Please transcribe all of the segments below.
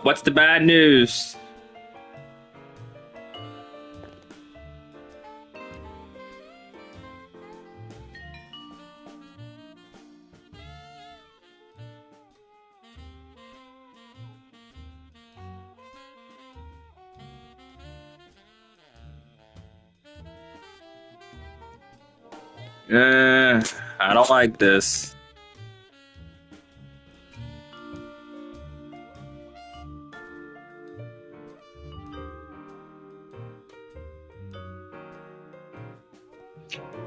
What's the bad news? I don't like this.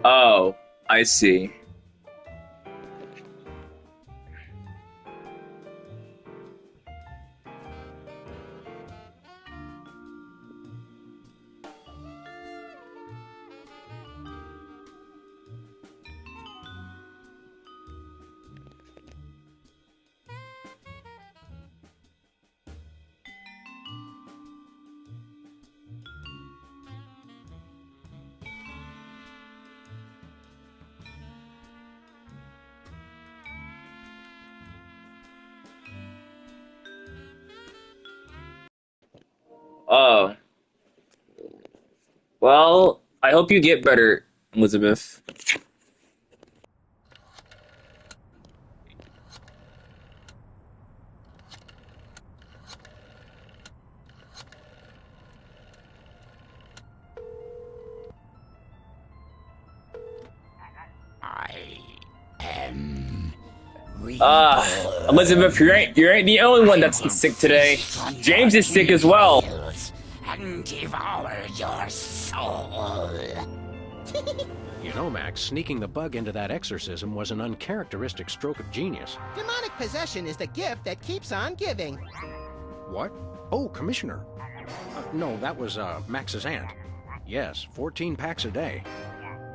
Oh, I see. Oh, well, I hope you get better, Elizabeth. I am Elizabeth, you ain't the only one that's sick today. James is sick as well. And devour your soul. You know, Max, sneaking the bug into that exorcism was an uncharacteristic stroke of genius. Demonic possession is the gift that keeps on giving. What? Oh, Commissioner. No, that was, Max's aunt. Yes, 14 packs a day.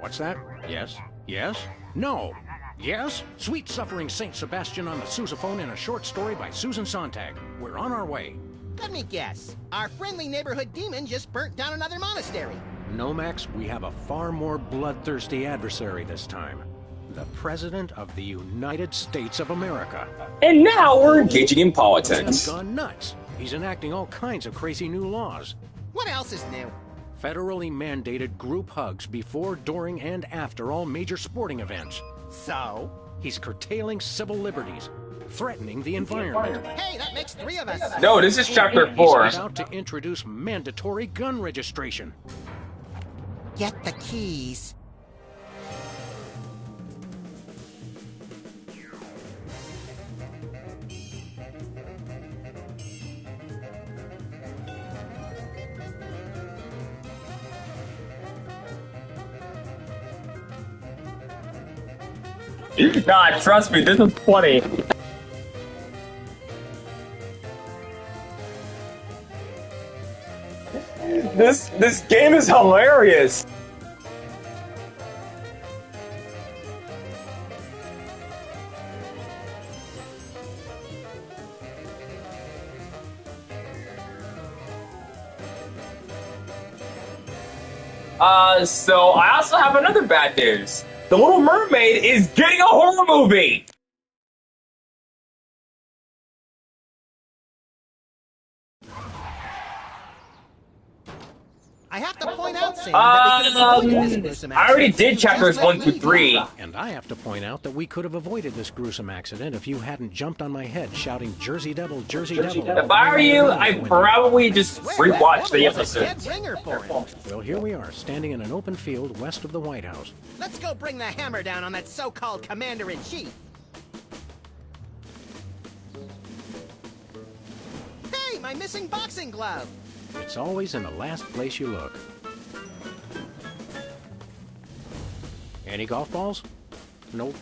What's that? Yes? Yes? No! Yes? Sweet suffering Saint Sebastian on the sousaphone in a short story by Susan Sontag. We're on our way. Let me guess. Our friendly neighborhood demon just burnt down another monastery. No, Max, we have a far more bloodthirsty adversary this time. The President of the United States of America. And now we're engaging in He's politics. gone nuts. He's enacting all kinds of crazy new laws. What else is new? Federally mandated group hugs before, during, and after all major sporting events. So? He's curtailing civil liberties, threatening the environment. Hey, that makes 3 of us. No, this is chapter 4. He's about to introduce mandatory gun registration. Get the keys. Nah, trust me, this is funny. This game is hilarious. So I also have another bad news. The Little Mermaid is getting a horror movie. I have to point out, Sam, that we could have avoided this gruesome I already accident. did chapters Just 1 let through me 3. do it. And I have to point out that we could have avoided this gruesome accident if you hadn't jumped on my head shouting Jersey Devil, Jersey Devil. If I were you, I'd probably just Swear that rewatch the woman was a episodes. dead ringer for him. Well, here we are, standing in an open field west of the White House. Let's go bring the hammer down on that so-called commander-in-chief. Hey, my missing boxing glove. It's always in the last place you look. Any golf balls? Nope.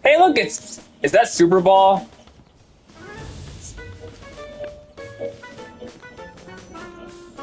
Hey, look, is that Super Ball?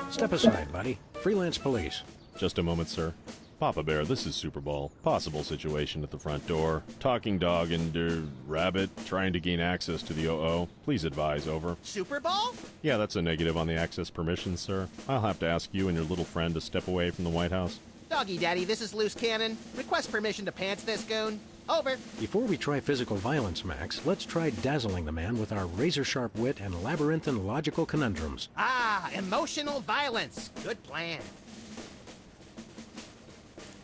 Step aside, buddy. Freelance police. Just a moment, sir. Papa Bear, this is Super Bowl. Possible situation at the front door. Talking dog and, rabbit trying to gain access to the OO. Please advise, over. Super Bowl? Yeah, that's a negative on the access permissions, sir. I'll have to ask you and your little friend to step away from the White House. Doggy Daddy, this is Loose Cannon. Request permission to pants this goon. Over. Before we try physical violence, Max, let's try dazzling the man with our razor-sharp wit and labyrinthine logical conundrums. Ah, emotional violence. Good plan.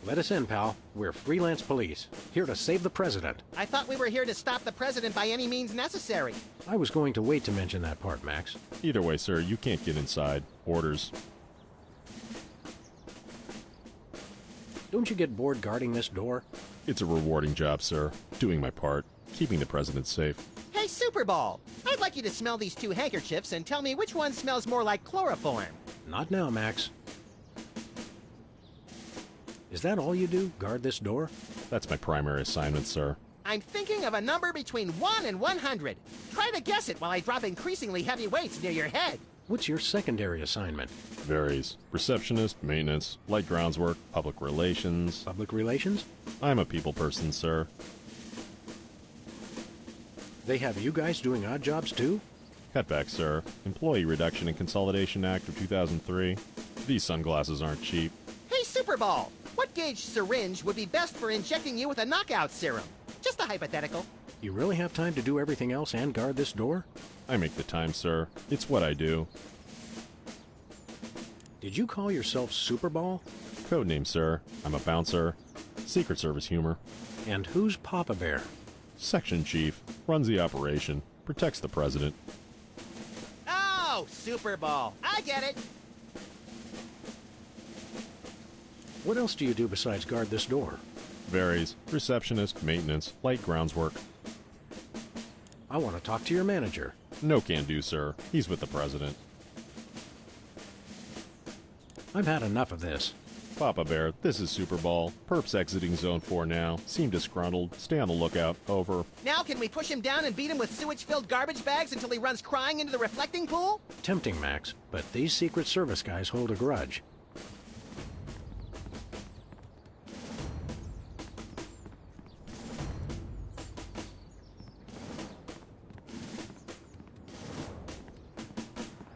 Let us in, pal. We're freelance police, here to save the president. I thought we were here to stop the president by any means necessary. I was going to wait to mention that part, Max. Either way, sir, you can't get inside. Orders. Don't you get bored guarding this door? It's a rewarding job, sir. Doing my part. Keeping the president safe. Hey, Superball, I'd like you to smell these two handkerchiefs and tell me which one smells more like chloroform. Not now, Max. Is that all you do? Guard this door? That's my primary assignment, sir. I'm thinking of a number between 1 and 100. Try to guess it while I drop increasingly heavy weights near your head. What's your secondary assignment? Varies. Receptionist, maintenance, light groundswork, public relations. Public relations? I'm a people person, sir. They have you guys doing odd jobs too? Cutback, sir. Employee Reduction and Consolidation Act of 2003. These sunglasses aren't cheap. Hey, Superball, what gauge syringe would be best for injecting you with a knockout serum? Just a hypothetical. You really have time to do everything else and guard this door? I make the time, sir. It's what I do. Did you call yourself Superball? Codename, sir. I'm a bouncer. Secret Service humor. And who's Papa Bear? Section chief. Runs the operation. Protects the president. Oh, Superball, I get it. What else do you do besides guard this door? Varies. Receptionist, maintenance, light groundswork. I want to talk to your manager. No can do, sir. He's with the president. I've had enough of this. Papa Bear, this is Superball. Perps exiting Zone 4 now. Seem disgruntled. Stay on the lookout. Over. Now can we push him down and beat him with sewage-filled garbage bags until he runs crying into the reflecting pool? Tempting, Max, but these Secret Service guys hold a grudge.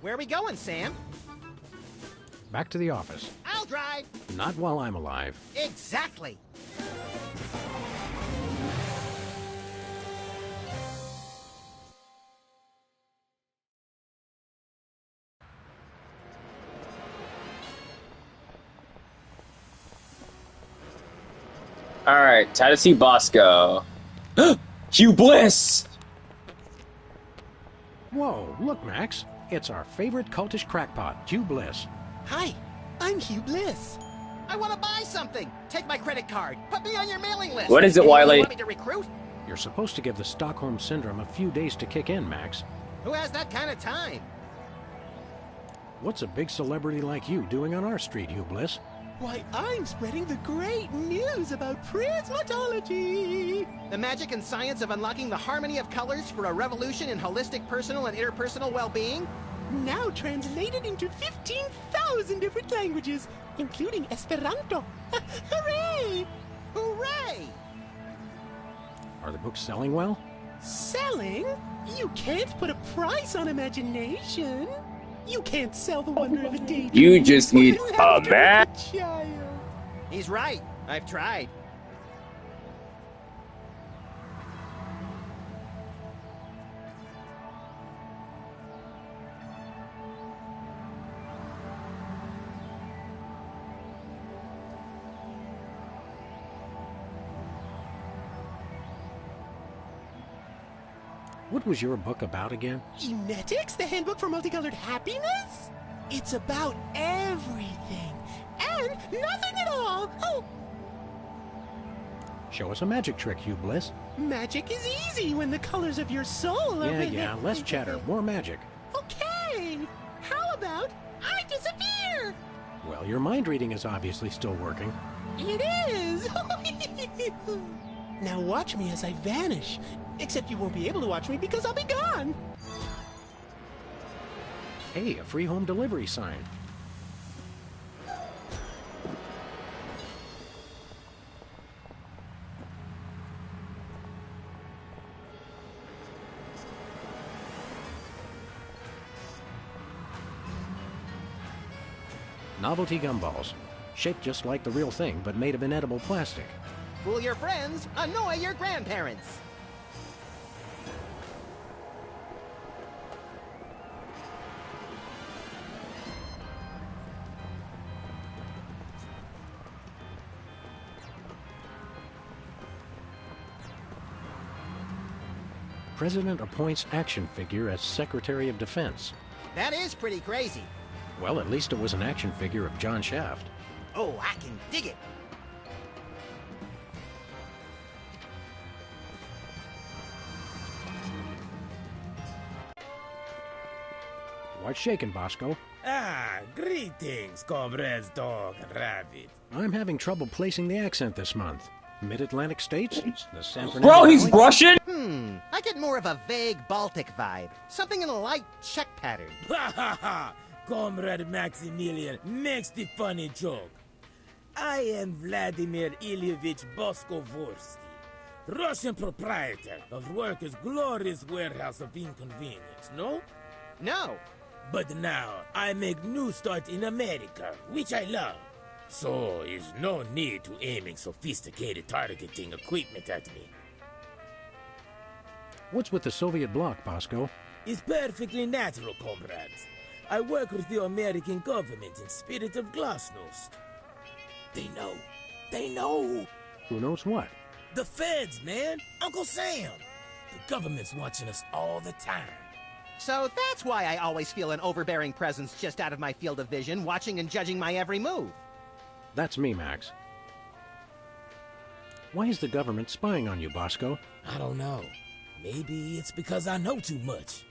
Where are we going, Sam? Back to the office. I'll drive. Not while I'm alive. Exactly. Alright, time to see Bosco. Hugh Bliss! Whoa, look, Max. It's our favorite cultish crackpot, Hugh Bliss. Hi, I'm Hugh Bliss. I want to buy something. Take my credit card. Put me on your mailing list. What is it, Anyone Wiley? Want me to recruit? You're supposed to give the Stockholm Syndrome a few days to kick in, Max. Who has that kind of time? What's a big celebrity like you doing on our street, Hugh Bliss? Why, I'm spreading the great news about prismatology! The magic and science of unlocking the harmony of colors for a revolution in holistic personal and interpersonal well-being? Now translated into 15,000 different languages, including Esperanto. Hooray! Hooray! Are the books selling well? Selling? You can't put a price on imagination. You can't sell the wonder of a day. You just need a man. Child. He's right. I've tried. What was your book about again? Emetics, the handbook for multicolored happiness? It's about everything and nothing at all. Oh, Show us a magic trick, Hugh Bliss. magic is easy when the colors of your soul are... Yeah, less chatter, more magic. Okay, how about I disappear? Well, your mind reading is obviously still working. It is! Now watch me as I vanish. Except you won't be able to watch me because I'll be gone. Hey, a free home delivery sign. Novelty gumballs. Shaped just like the real thing, but made of inedible plastic. Fool your friends, annoy your grandparents. President appoints action figure as Secretary of Defense. That is pretty crazy. Well, at least it was an action figure of John Shaft. Oh, I can dig it. What's shaking, Bosco? Ah, greetings, comrades Dog and Rabbit. I'm having trouble placing the accent this month. Mid-Atlantic states? The San Fernando Bro, he's Valley? Russian? I get more of a vague Baltic vibe. Something in a light Czech pattern. Ha ha ha! Comrade Maximilian makes the funny joke. I am Vladimir Ilyevich Boskovorsky, Russian proprietor of Workers' Glorious Warehouse of Inconvenience, no? No. But now I make new start in America, which I love. So is no need to aiming sophisticated targeting equipment at me. What's with the Soviet bloc, Bosco? It's perfectly natural, comrades. I work with the American government in spirit of glasnost. They know. They know. Who knows what? The feds, man. Uncle Sam. The government's watching us all the time. So that's why I always feel an overbearing presence just out of my field of vision, watching and judging my every move. That's me, Max. Why is the government spying on you, Bosco? I don't know. Maybe it's because I know too much.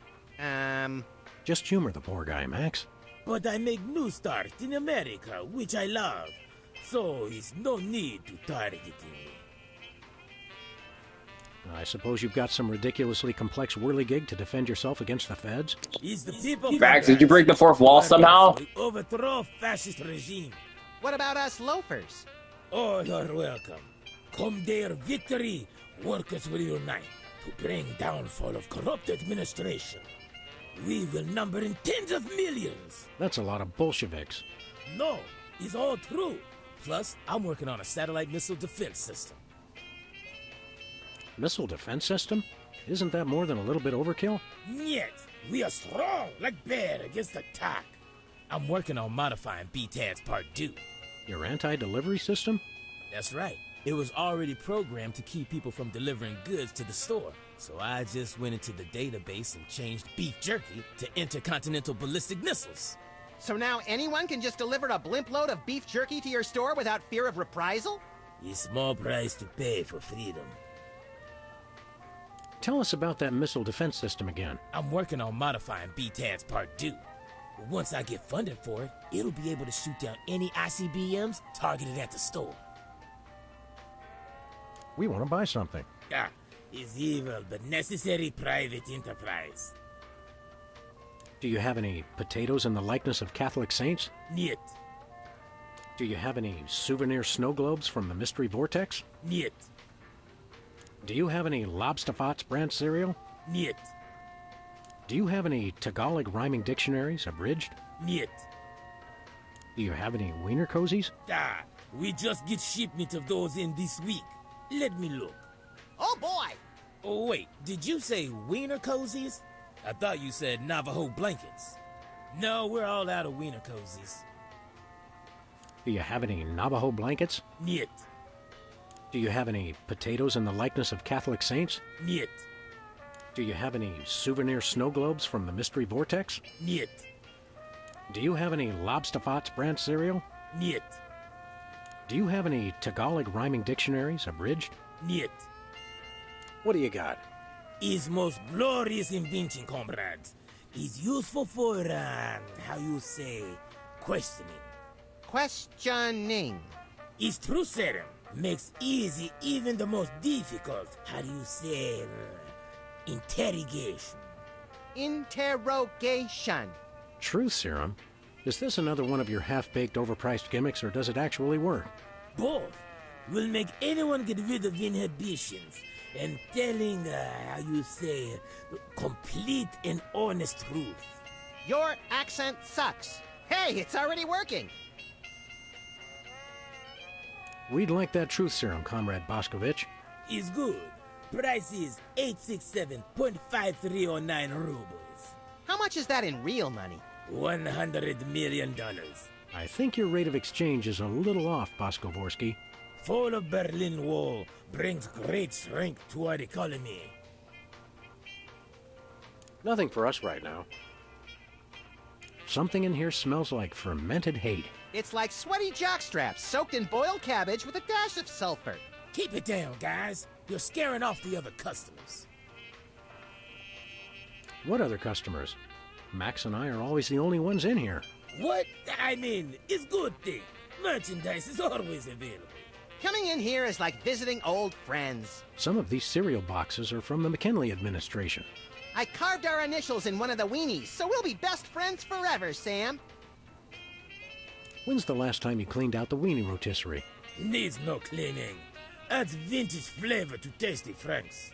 Just humor the poor guy, Max. But I make new start in America, which I love. So it's no need to targeting me. I suppose you've got some ridiculously complex whirligig to defend yourself against the feds? It's the people. Facts, did you break the fourth wall somehow? To overthrow fascist regime. What about us loafers? All are welcome. Come their victory, workers will unite to bring downfall of corrupt administration. We will number in tens of millions. That's a lot of Bolsheviks. No, it's all true. Plus, I'm working on a satellite missile defense system. Missile defense system? Isn't that more than a little bit overkill? Yet, we are strong like bear against attack. I'm working on modifying BTAD's Part 2. Your anti-delivery system? That's right. It was already programmed to keep people from delivering goods to the store. So I just went into the database and changed beef jerky to intercontinental ballistic missiles. So now anyone can just deliver a blimp load of beef jerky to your store without fear of reprisal? A small price to pay for freedom. Tell us about that missile defense system again. I'm working on modifying BTAD's Part 2. Once I get funded for it, it'll be able to shoot down any ICBMs targeted at the store. We want to buy something. Ah, it's evil but necessary private enterprise. Do you have any potatoes in the likeness of Catholic saints? Niet. Do you have any souvenir snow globes from the Mystery Vortex? Niet. Do you have any Lobsterfots brand cereal? Niet. Do you have any Tagalog rhyming dictionaries, abridged? Niet. Do you have any wiener cozies? Ah, we just get shipment of those in this week. Let me look. Oh boy! Oh wait, did you say wiener cozies? I thought you said Navajo blankets. No, we're all out of wiener cozies. Do you have any Navajo blankets? Niet. Do you have any potatoes in the likeness of Catholic saints? Niet. Do you have any souvenir snow globes from the Mystery Vortex? Niet. Do you have any Lobsterfots brand cereal? Niet. Do you have any Tagalog rhyming dictionaries, abridged? Niet. What do you got? Is most glorious invention, comrades. Is useful for, how you say, questioning. Questioning. Is true serum. Makes easy even the most difficult, how do you say, interrogation. Interrogation. Truth serum? Is this another one of your half-baked, overpriced gimmicks, or does it actually work? Both will make anyone get rid of inhibitions and telling, how you say, complete and honest truth. Your accent sucks. Hey, it's already working. We'd like that truth serum, Comrade Boscovich. Is good. Price is 867.5309 rubles. How much is that in real money? $100 million. I think your rate of exchange is a little off, Boscovorsky. Fall of Berlin Wall brings great strength to our economy. Nothing for us right now. Something in here smells like fermented hate. It's like sweaty jockstraps soaked in boiled cabbage with a dash of sulfur. Keep it down, guys. You're scaring off the other customers. What other customers? Max and I are always the only ones in here. What? I mean, it's good thing. Merchandise is always available. Coming in here is like visiting old friends. Some of these cereal boxes are from the McKinley administration. I carved our initials in one of the weenies, so we'll be best friends forever, Sam. When's the last time you cleaned out the weenie rotisserie? Needs no cleaning. Adds vintage flavor to Tasty Franks.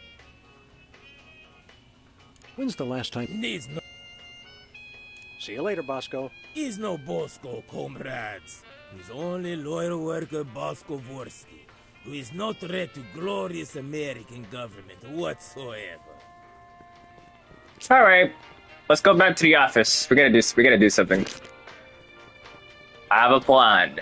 When's the last time... Needs no... See you later, Bosco. Is no Bosco, comrades. His only loyal worker, Bosco Vorsky, who is no threat to glorious American government whatsoever. All right, let's go back to the office. We gotta do something. I have a plan.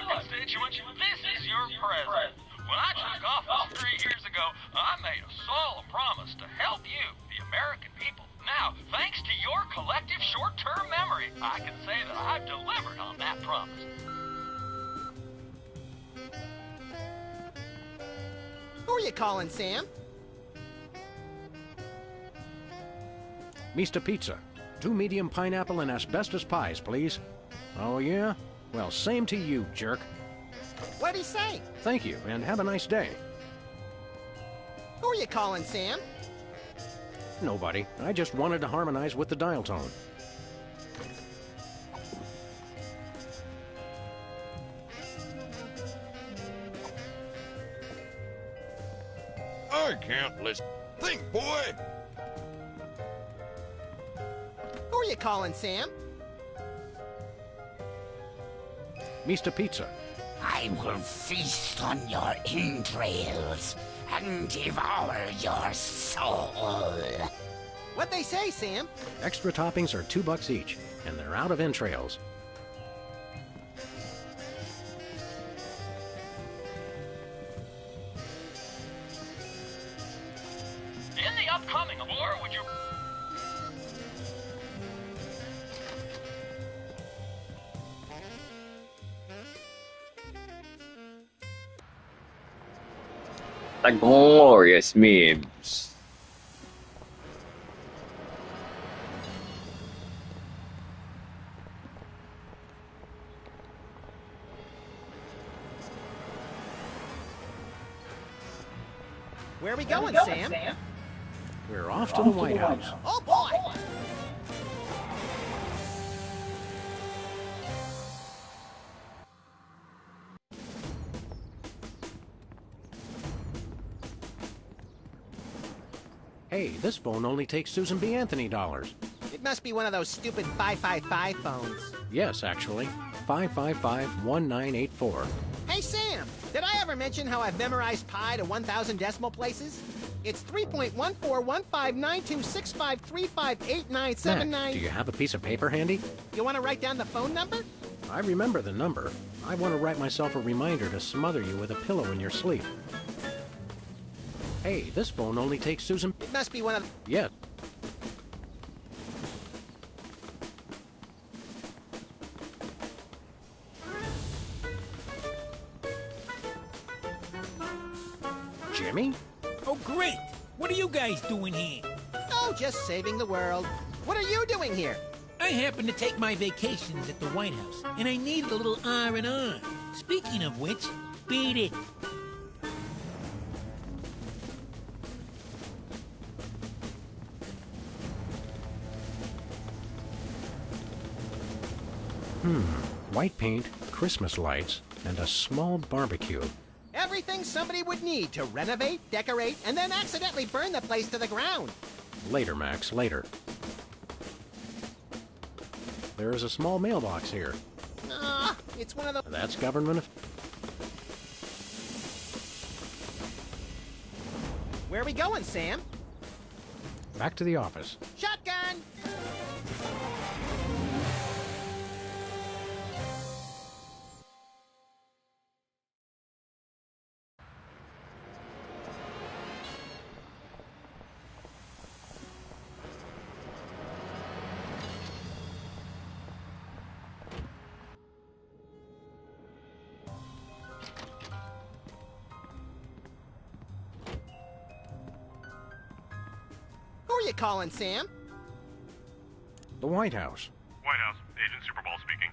Constituents, this is your president. When I took office 3 years ago, I made a solemn promise to help you, the American people. Now, thanks to your collective short-term memory, I can say that I've delivered on that promise. Who are you calling, Sam? Mr. Pizza. 2 medium pineapple and asbestos pies, please. Oh, yeah? Well, same to you, jerk. What'd he say? Thank you, and have a nice day. Who are you calling, Sam? Nobody. I just wanted to harmonize with the dial tone. I can't listen. Think, boy! Who are you calling, Sam? Mr. Pizza. I will feast on your entrails and devour your soul. What'd they say, Sam? Extra toppings are $2 each, and they're out of entrails. In the upcoming war, would you... Like glorious memes. Where are we going, Sam? We're off to the White House. Oh, boy! Hey, this phone only takes Susan B. Anthony dollars. It must be one of those stupid 555 phones. Yes, actually. 555-1984. Hey, Sam! Did I ever mention how I've memorized pi to 1,000 decimal places? It's 3.14159265358979. Do you have a piece of paper handy? You want to write down the phone number? I remember the number. I want to write myself a reminder to smother you with a pillow in your sleep. Hey, this phone only takes Susan... It must be one of... Yes. Jimmy? Oh, great! What are you guys doing here? Oh, just saving the world. What are you doing here? I happen to take my vacations at the White House, and I needed a little R&R. Speaking of which, beat it. White paint, Christmas lights, and a small barbecue. Everything somebody would need to renovate, decorate, and then accidentally burn the place to the ground. Later, Max, later. There is a small mailbox here. It's one of the... That's government. Where are we going, Sam? Back to the office. Shotgun! Who are you calling, Sam? The White House. White House, Agent Superball speaking.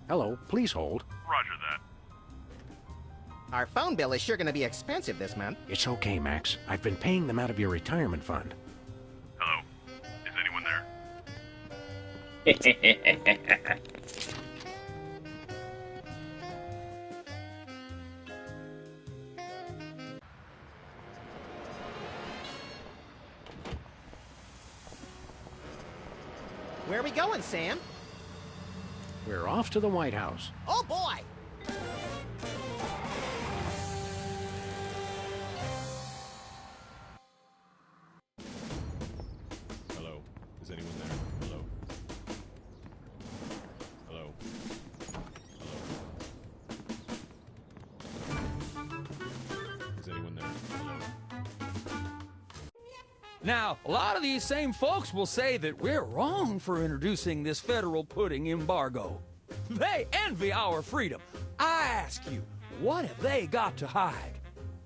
Hello, please hold. Roger that. Our phone bill is sure going to be expensive this month. It's okay, Max. I've been paying them out of your retirement fund. Hello? Is anyone there? Where are we going, Sam? We're off to the White House. Oh, boy! Hello? Is anyone there? Hello? Hello? Hello? Is anyone there? Hello? Now, a lot of these same folks will say that we're wrong for introducing this federal pudding embargo. They envy our freedom. I ask you, what have they got to hide?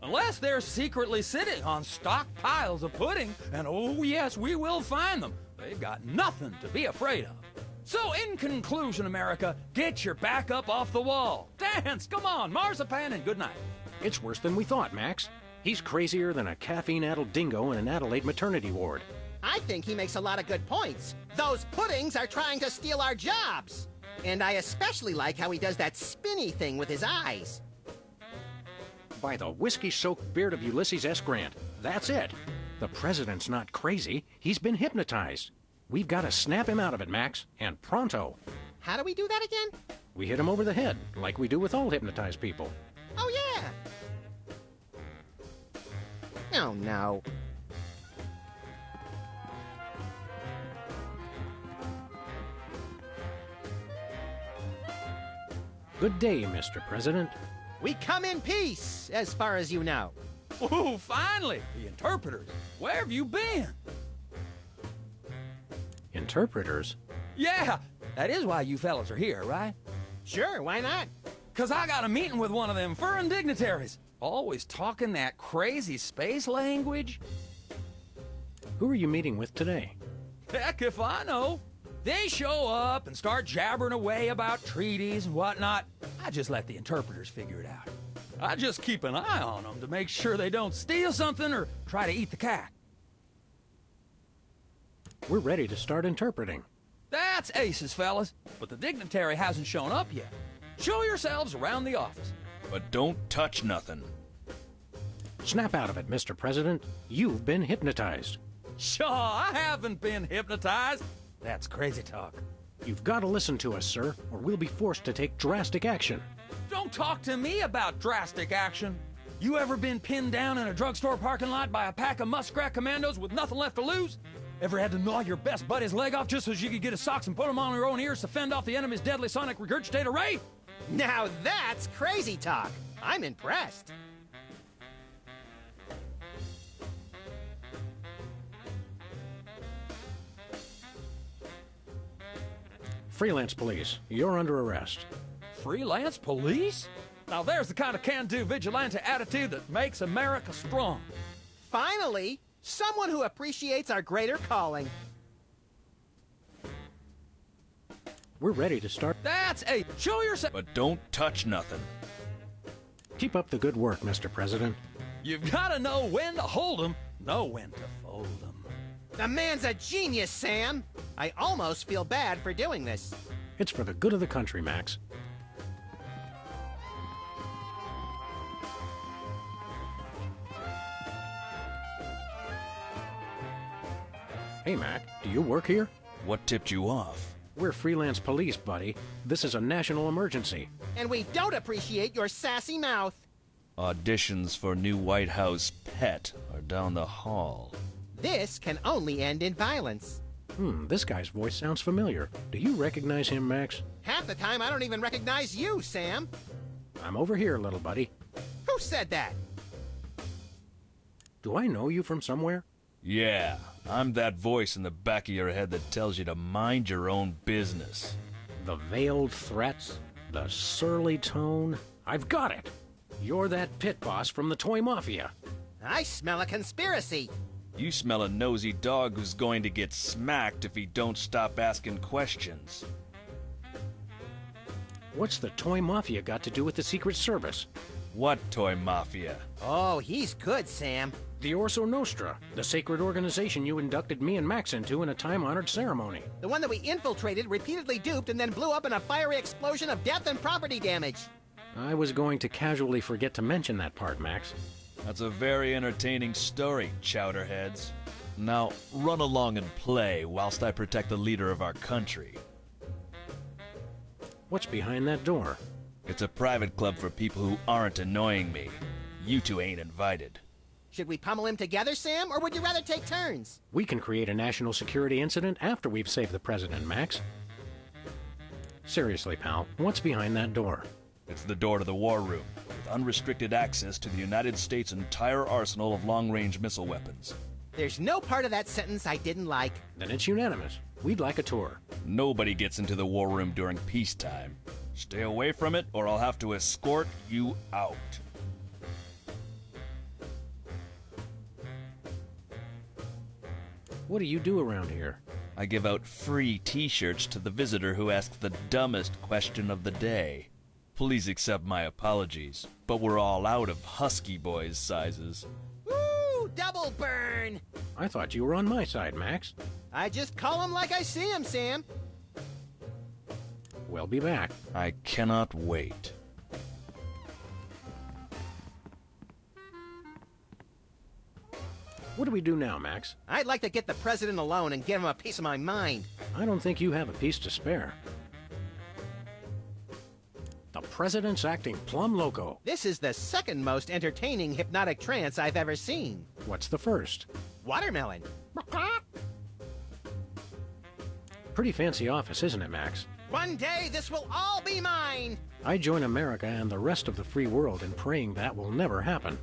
Unless they're secretly sitting on stockpiles of pudding, and oh yes, we will find them, they've got nothing to be afraid of. So in conclusion, America, get your back up off the wall. Dance, come on, marzipan, and good night. It's worse than we thought, Max. He's crazier than a caffeine-addled dingo in an Adelaide maternity ward. I think he makes a lot of good points. Those puddings are trying to steal our jobs. And I especially like how he does that spinny thing with his eyes. By the whiskey-soaked beard of Ulysses S. Grant, that's it. The president's not crazy. He's been hypnotized. We've got to snap him out of it, Max, and pronto. How do we do that again? We hit him over the head, like we do with all hypnotized people. Oh, yeah. Oh, no. Good day, Mr. President. We come in peace, as far as you know. Ooh, finally, the interpreters. Where have you been? Interpreters? Yeah, that is why you fellas are here, right? Sure, why not? 'Cause I got a meeting with one of them foreign dignitaries. Always talking that crazy space language. Who are you meeting with today? Heck if I know. They show up and start jabbering away about treaties and whatnot. I just let the interpreters figure it out. I just keep an eye on them to make sure they don't steal something or try to eat the cat. We're ready to start interpreting. That's aces, fellas. But the dignitary hasn't shown up yet. Show yourselves around the office. But don't touch nothing. Snap out of it, Mr. President. You've been hypnotized. Sure, I haven't been hypnotized. That's crazy talk. You've got to listen to us, sir, or we'll be forced to take drastic action. Don't talk to me about drastic action. You ever been pinned down in a drugstore parking lot by a pack of muskrat commandos with nothing left to lose? Ever had to gnaw your best buddy's leg off just so you could get his socks and put them on your own ears to fend off the enemy's deadly sonic regurgitator ray? Now that's crazy talk. I'm impressed. Freelance police, you're under arrest. Freelance police? Now there's the kind of can-do vigilante attitude that makes America strong. Finally, someone who appreciates our greater calling. We're ready to start. That's a show yourself. But don't touch nothing. Keep up the good work, Mr. President. You've got to know when to hold 'em, know when to fold 'em. The man's a genius, Sam! I almost feel bad for doing this. It's for the good of the country, Max. Hey, Mac, do you work here? What tipped you off? We're freelance police, buddy. This is a national emergency. And we don't appreciate your sassy mouth. Auditions for new White House pet are down the hall. This can only end in violence. This guy's voice sounds familiar. Do you recognize him, Max? Half the time, I don't even recognize you, Sam. I'm over here, little buddy. Who said that? Do I know you from somewhere? Yeah, I'm that voice in the back of your head that tells you to mind your own business. The veiled threats, the surly tone. I've got it. You're that pit boss from the Toy Mafia. I smell a conspiracy. You smell a nosy dog who's going to get smacked if he don't stop asking questions. What's the Toy Mafia got to do with the Secret Service? What Toy Mafia? Oh, he's good, Sam. The Orso Nostra, the sacred organization you inducted me and Max into in a time-honored ceremony. The one that we infiltrated, repeatedly duped, and then blew up in a fiery explosion of death and property damage. I was going to casually forget to mention that part, Max. That's a very entertaining story, chowderheads. Now, run along and play whilst I protect the leader of our country. What's behind that door? It's a private club for people who aren't annoying me. You two ain't invited. Should we pummel him together, Sam, or would you rather take turns? We can create a national security incident after we've saved the president, Max. Seriously, pal, what's behind that door? It's the door to the war room, with unrestricted access to the United States' entire arsenal of long-range missile weapons. There's no part of that sentence I didn't like. Then it's unanimous. We'd like a tour. Nobody gets into the war room during peacetime. Stay away from it, or I'll have to escort you out. What do you do around here? I give out free t-shirts to the visitor who asks the dumbest question of the day. Please accept my apologies, but we're all out of Husky Boys sizes. Woo! Double burn! I thought you were on my side, Max. I just call him like I see him, Sam. We'll be back. I cannot wait. What do we do now, Max? I'd like to get the president alone and give him a piece of my mind. I don't think you have a piece to spare. The president's acting plumb loco. This is the second most entertaining hypnotic trance I've ever seen. What's the first? Watermelon. Pretty fancy office, isn't it, Max? One day this will all be mine. I join America and the rest of the free world in praying that will never happen.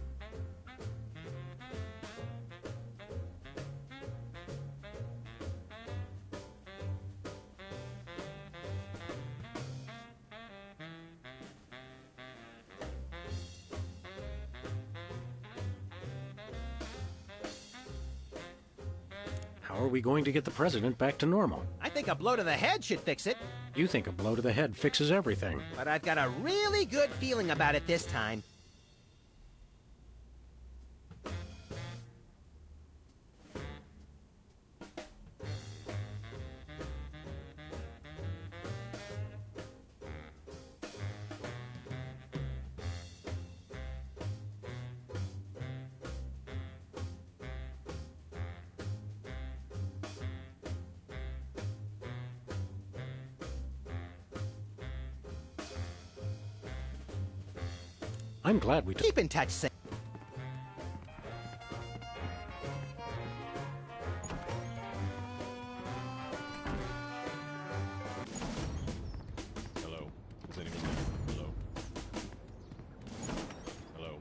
How are we going to get the president back to normal? I think a blow to the head should fix it. You think a blow to the head fixes everything. But I've got a really good feeling about it this time. I'm glad we keep in touch, Sam. Hello? Is anyone there? Hello? Hello?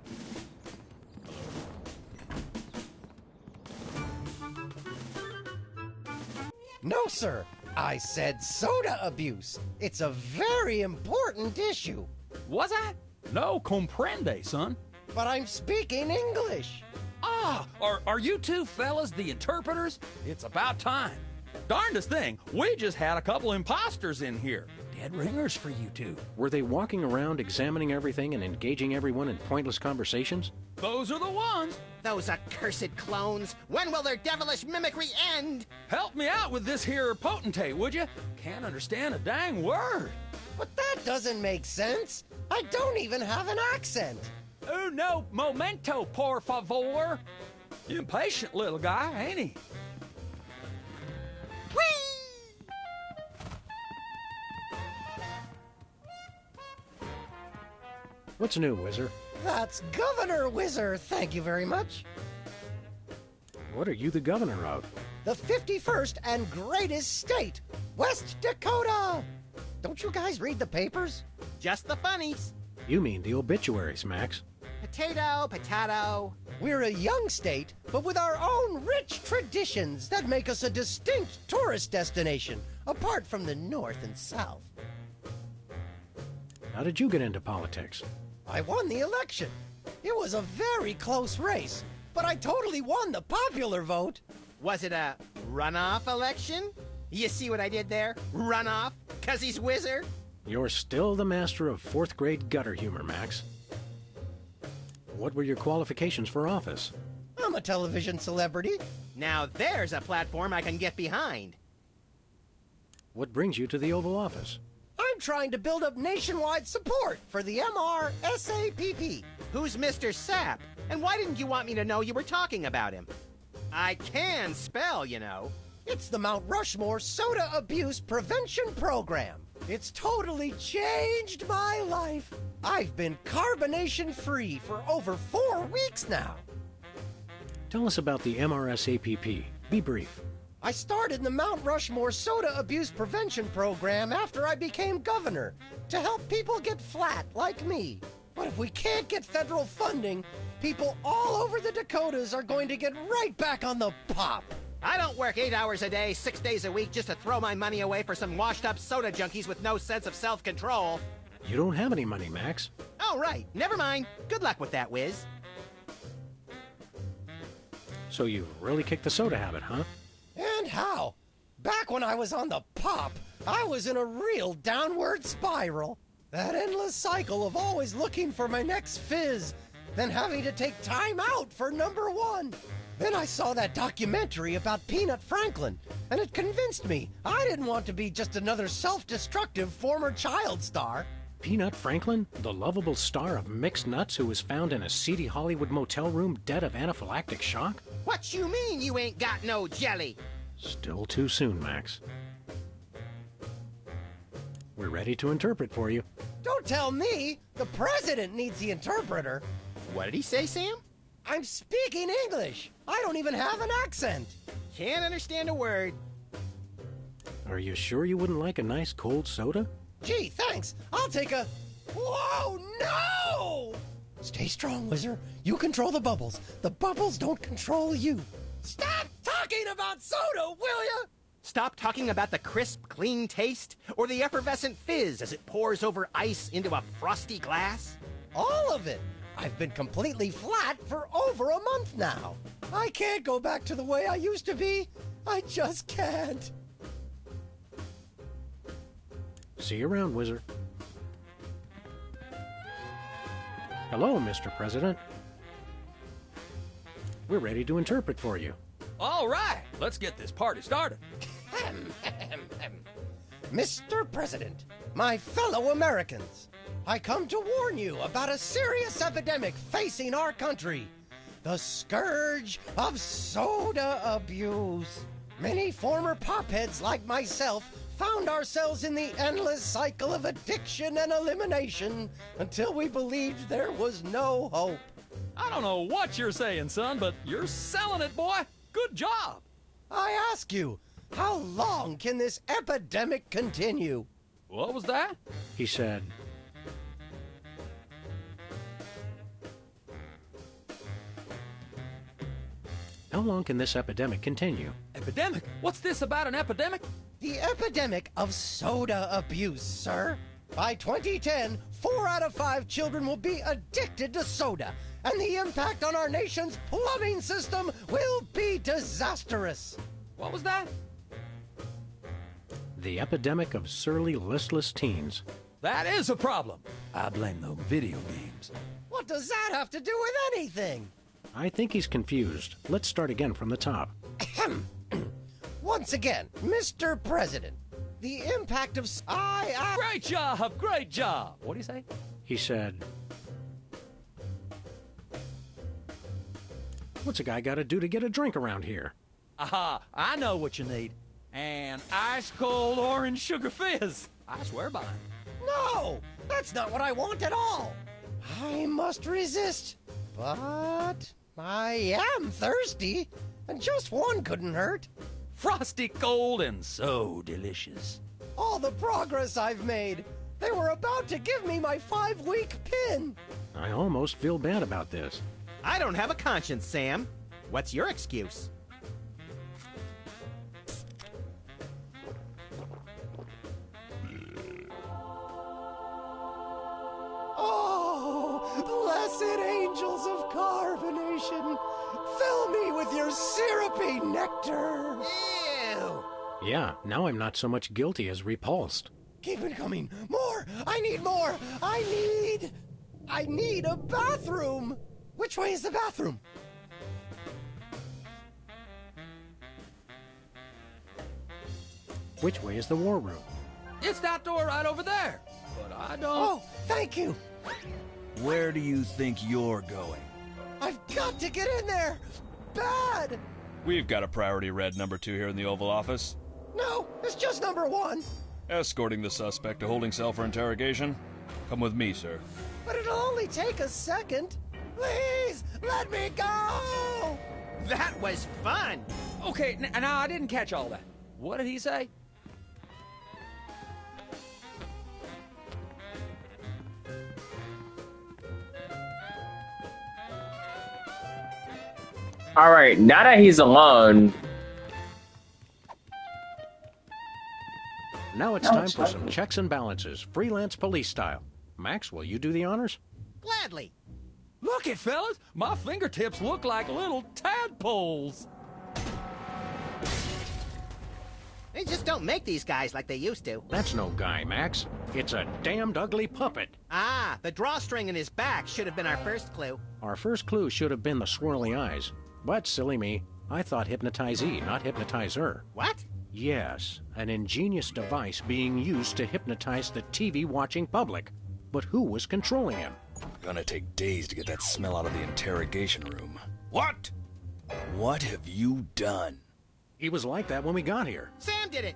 Hello? No, sir. I said soda abuse. It's a very important issue. Was I? No comprende, son. But I'm speaking English. Ah, are you two fellas the interpreters? It's about time. Darndest thing, we just had a couple imposters in here. dead ringers for you two. Were they walking around examining everything and engaging everyone in pointless conversations? Those are the ones. Those accursed clones. When will their devilish mimicry end? Help me out with this here potentate, would you? Can't understand a dang word. But that doesn't make sense. I don't even have an accent. No momento, por favor. Impatient little guy, ain't he? What's new, Whizzer? That's Governor Whizzer, thank you very much. What are you the governor of? The 51st and greatest state, West Dakota! Don't you guys read the papers? Just the funnies. You mean the obituaries, Max. Potato, potato. We're a young state, but with our own rich traditions that make us a distinct tourist destination, apart from the North and South. How did you get into politics? I won the election. It was a very close race, but I totally won the popular vote. Was it a runoff election? You see what I did there? Runoff? 'Cause he's Whizzer? You're still the master of 4th grade gutter humor, Max. What were your qualifications for office? I'm a television celebrity. Now there's a platform I can get behind. What brings you to the Oval Office? I'm trying to build up nationwide support for the MRSAPP. Who's Mr. Sapp? And why didn't you want me to know you were talking about him? I can spell, you know. It's the Mount Rushmore Soda Abuse Prevention Program. It's totally changed my life. I've been carbonation-free for over 4 weeks now. Tell us about the MRSAPP. Be brief. I started the Mount Rushmore Soda Abuse Prevention Program after I became governor to help people get flat like me. But if we can't get federal funding, people all over the Dakotas are going to get right back on the pop. I don't work 8 hours a day, 6 days a week just to throw my money away for some washed-up soda junkies with no sense of self-control. You don't have any money, Max. Oh, right. Never mind. Good luck with that, Wiz. So you really kicked the soda habit, huh? And how? Back when I was on the pop, I was in a real downward spiral. That endless cycle of always looking for my next fizz, then having to take time out for number 1. Then I saw that documentary about Peanut Franklin, and it convinced me I didn't want to be just another self-destructive former child star. Peanut Franklin, the lovable star of Mixed Nuts who was found in a seedy Hollywood motel room dead of anaphylactic shock? What you mean you ain't got no jelly? Still too soon, Max. We're ready to interpret for you. Don't tell me! The president needs the interpreter. What did he say, Sam? I'm speaking English. I don't even have an accent. Can't understand a word. Are you sure you wouldn't like a nice cold soda? Gee, thanks. I'll take a... Whoa, no! Stay strong, Whizzer. You control the bubbles. The bubbles don't control you. Stop talking about soda, will ya? Stop talking about the crisp, clean taste or the effervescent fizz as it pours over ice into a frosty glass? All of it. I've been completely flat for over a month now. I can't go back to the way I used to be. I just can't. See you around, Whizzer. Hello, Mr. President. We're ready to interpret for you. All right, let's get this party started. Mr. President, my fellow Americans, I come to warn you about a serious epidemic facing our country. The scourge of soda abuse. Many former popheads like myself found ourselves in the endless cycle of addiction and elimination until we believed there was no hope. I don't know what you're saying, son, but you're selling it, boy. Good job. I ask you, how long can this epidemic continue? What was that? He said, how long can this epidemic continue? Epidemic? What's this about an epidemic? The epidemic of soda abuse, sir. By 2010, 4 out of 5 children will be addicted to soda, and the impact on our nation's plumbing system will be disastrous. What was that? The epidemic of surly, listless teens. That is a problem. I blame the video games. What does that have to do with anything? I think he's confused. Let's start again from the top. Once again, Mr. President, the impact of... Great job! Great job! What do you say? He said... What's a guy got to do to get a drink around here? Aha! I know what you need. An ice-cold orange sugar fizz. I swear by it. No! That's not what I want at all! I must resist. But I am thirsty, and just one couldn't hurt. Frosty cold and so delicious. All the progress I've made. They were about to give me my 5-week pin. I almost feel bad about this. I don't have a conscience, Sam. What's your excuse? Oh, blessed angels of carbonation, fill me with your syrupy nectar. Ew! Yeah, now I'm not so much guilty as repulsed. Keep it coming. More! I need more! I need a bathroom! Which way is the bathroom? Which way is the war room? It's that door right over there. But I don't... Oh, thank you! Where do you think you're going? I've got to get in there! Bad! We've got a priority red number 2 here in the Oval Office. No, it's just number 1. Escorting the suspect to holding cell for interrogation. Come with me, sir. But it'll only take a second. Please, let me go! That was fun! Okay, now I didn't catch all that. What did he say? Alright, now that he's alone... Now it's time for some checks and balances, freelance police style. Max, will you do the honors? Gladly. Look it, fellas! My fingertips look like little tadpoles! They just don't make these guys like they used to. That's no guy, Max. It's a damned ugly puppet. Ah, the drawstring in his back should have been our first clue. Our first clue should have been the swirly eyes. But, silly me, I thought hypnotizee, not hypnotizer. What? Yes, an ingenious device being used to hypnotize the TV-watching public. But who was controlling him? Gonna take days to get that smell out of the interrogation room. What? What have you done? He was like that when we got here. Sam did it!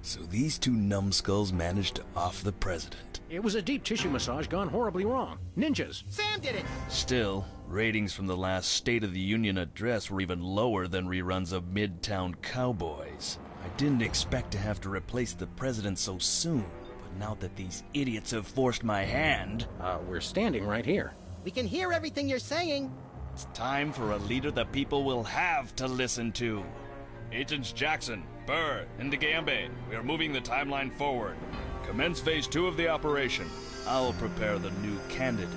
So these two numbskulls managed to off the president. It was a deep tissue massage gone horribly wrong. Ninjas. Sam did it! Still, ratings from the last State of the Union address were even lower than reruns of Midtown Cowboys. I didn't expect to have to replace the president so soon, but now that these idiots have forced my hand... we're standing right here. We can hear everything you're saying. It's time for a leader the people will have to listen to. Agents Jackson, Burr, and DeGambe, we are moving the timeline forward. Commence phase 2 of the operation. I'll prepare the new candidate.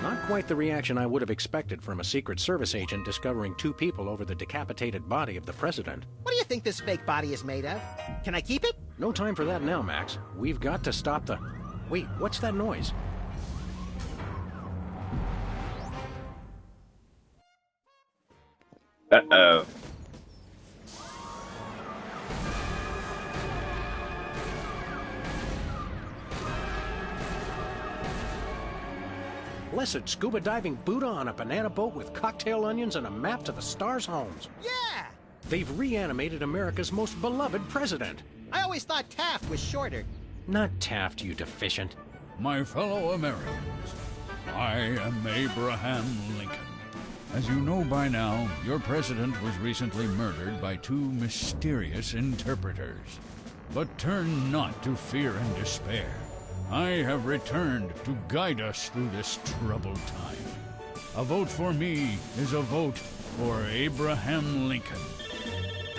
Not quite the reaction I would have expected from a Secret Service agent discovering 2 people over the decapitated body of the president. What do you think this fake body is made of? Can I keep it? No time for that now, Max. We've got to stop the... Wait, what's that noise? Uh-oh. Blessed scuba diving Buddha on a banana boat with cocktail onions and a map to the stars' homes. Yeah! They've reanimated America's most beloved president. I always thought Taft was shorter. Not Taft, you deficient. My fellow Americans, I am Abraham Lincoln. As you know by now, your president was recently murdered by 2 mysterious interpreters. But turn not to fear and despair. I have returned to guide us through this troubled time. A vote for me is a vote for Abraham Lincoln.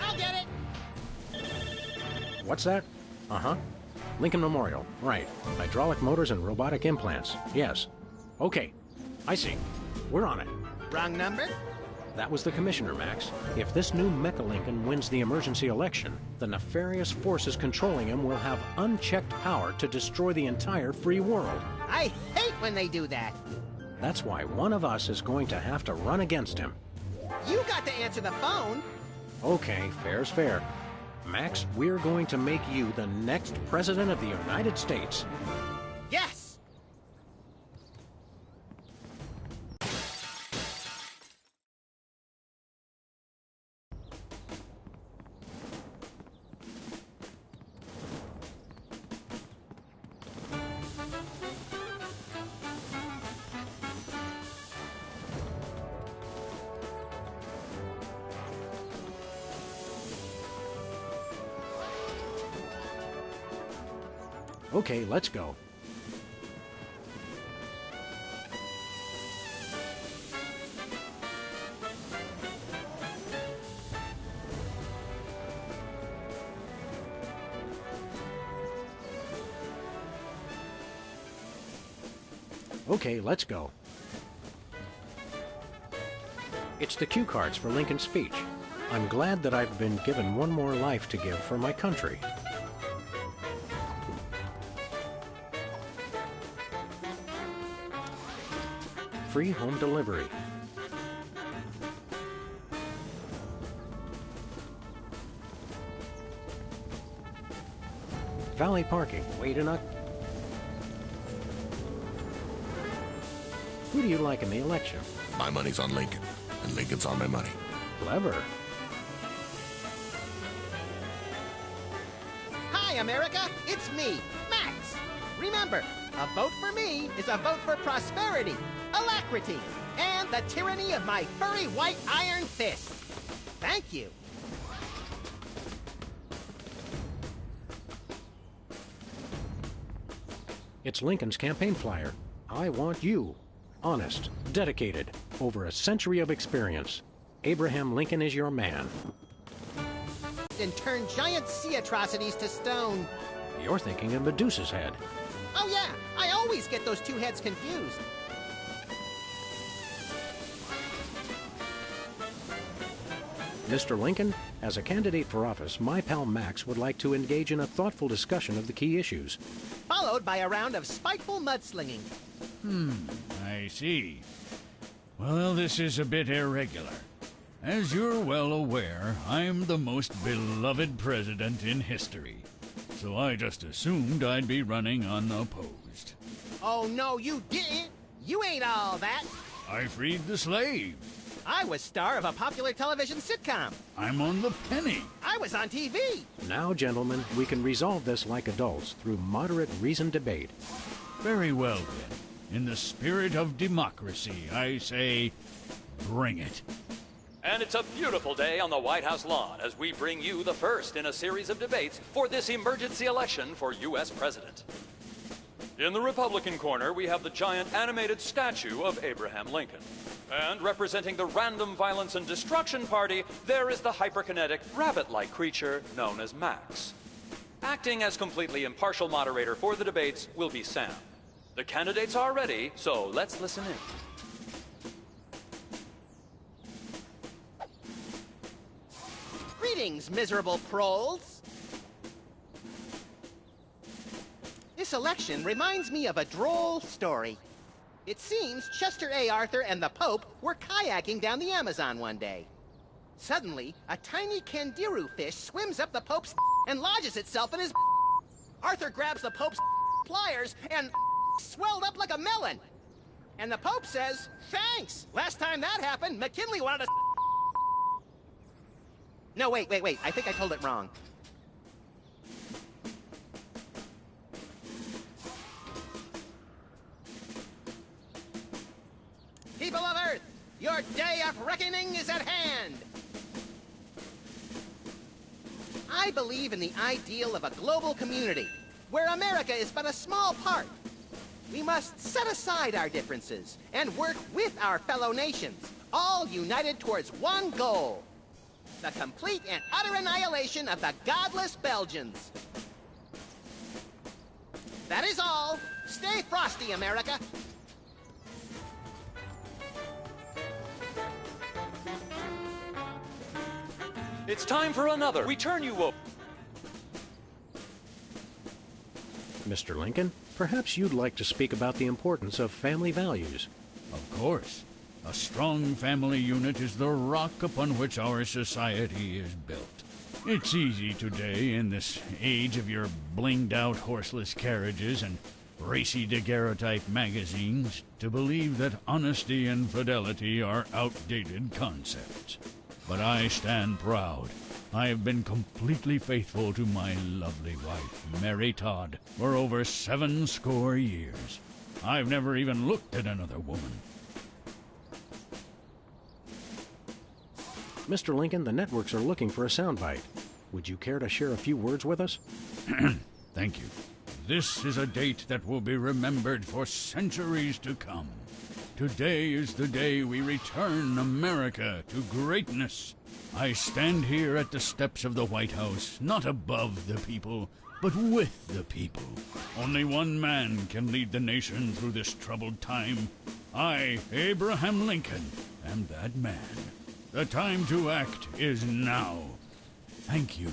I'll get it! What's that? Uh-huh. Lincoln Memorial. Right. Hydraulic motors and robotic implants. Yes. Okay. I see. We're on it. Wrong number? That was the commissioner, Max. If this new Mecha Lincoln wins the emergency election, the nefarious forces controlling him will have unchecked power to destroy the entire free world. I hate when they do that. That's why one of us is going to have to run against him. You got to answer the phone. Okay, fair's fair. Max, we're going to make you the next President of the United States. Yes! Okay, let's go. Okay, let's go. It's the cue cards for Lincoln's speech. I'm glad that I've been given one more life to give for my country. Free home delivery. Valet parking. Wait a... Who do you like in the election? My money's on Lincoln, and Lincoln's on my money. Clever. Hi, America. It's me, Max. Remember, a vote for me is a vote for prosperity, alacrity, and the tyranny of my furry white iron fist. Thank you. It's Lincoln's campaign flyer. I want you. Honest, dedicated, over a century of experience. Abraham Lincoln is your man. And turn giant sea atrocities to stone. You're thinking of Medusa's head. Oh yeah, I always get those two heads confused. Mr. Lincoln, as a candidate for office, my pal Max would like to engage in a thoughtful discussion of the key issues. Followed by a round of spiteful mudslinging. I see. Well, this is a bit irregular. As you're well aware, I'm the most beloved president in history. So I just assumed I'd be running unopposed. Oh no, you didn't! You ain't all that! I freed the slave. I was star of a popular television sitcom. I'm on the penny. I was on TV. Now, gentlemen, we can resolve this like adults through moderate reasoned debate. Very well, then. In the spirit of democracy, I say, bring it. And it's a beautiful day on the White House lawn as we bring you the first in a series of debates for this emergency election for U.S. President. In the Republican corner, we have the giant animated statue of Abraham Lincoln. And representing the Random Violence and Destruction Party, there is the hyperkinetic, rabbit-like creature known as Max. Acting as completely impartial moderator for the debates will be Sam. The candidates are ready, so let's listen in. Greetings, miserable proles. This election reminds me of a droll story. It seems Chester A. Arthur and the Pope were kayaking down the Amazon one day. Suddenly, a tiny kangaroo fish swims up the Pope's and lodges itself in his. Arthur grabs the Pope's pliers and swelled up like a melon. And the Pope says, "Thanks! Last time that happened, McKinley wanted to." No, wait. I think I told it wrong. People of Earth, your day of reckoning is at hand. I believe in the ideal of a global community, where America is but a small part. We must set aside our differences and work with our fellow nations, all united towards one goal: the complete and utter annihilation of the godless Belgians. That is all. Stay frosty, America. It's time for another. We turn you over. Mr. Lincoln, perhaps you'd like to speak about the importance of family values. Of course. A strong family unit is the rock upon which our society is built. It's easy today, in this age of your blinged-out horseless carriages and racy daguerreotype magazines, to believe that honesty and fidelity are outdated concepts. But I stand proud. I have been completely faithful to my lovely wife, Mary Todd, for over 70 years. I've never even looked at another woman. Mr. Lincoln, the networks are looking for a soundbite. Would you care to share a few words with us? Thank you. This is a date that will be remembered for centuries to come. Today is the day we return America to greatness. I stand here at the steps of the White House, not above the people, but with the people. Only one man can lead the nation through this troubled time. I, Abraham Lincoln, am that man. The time to act is now. Thank you.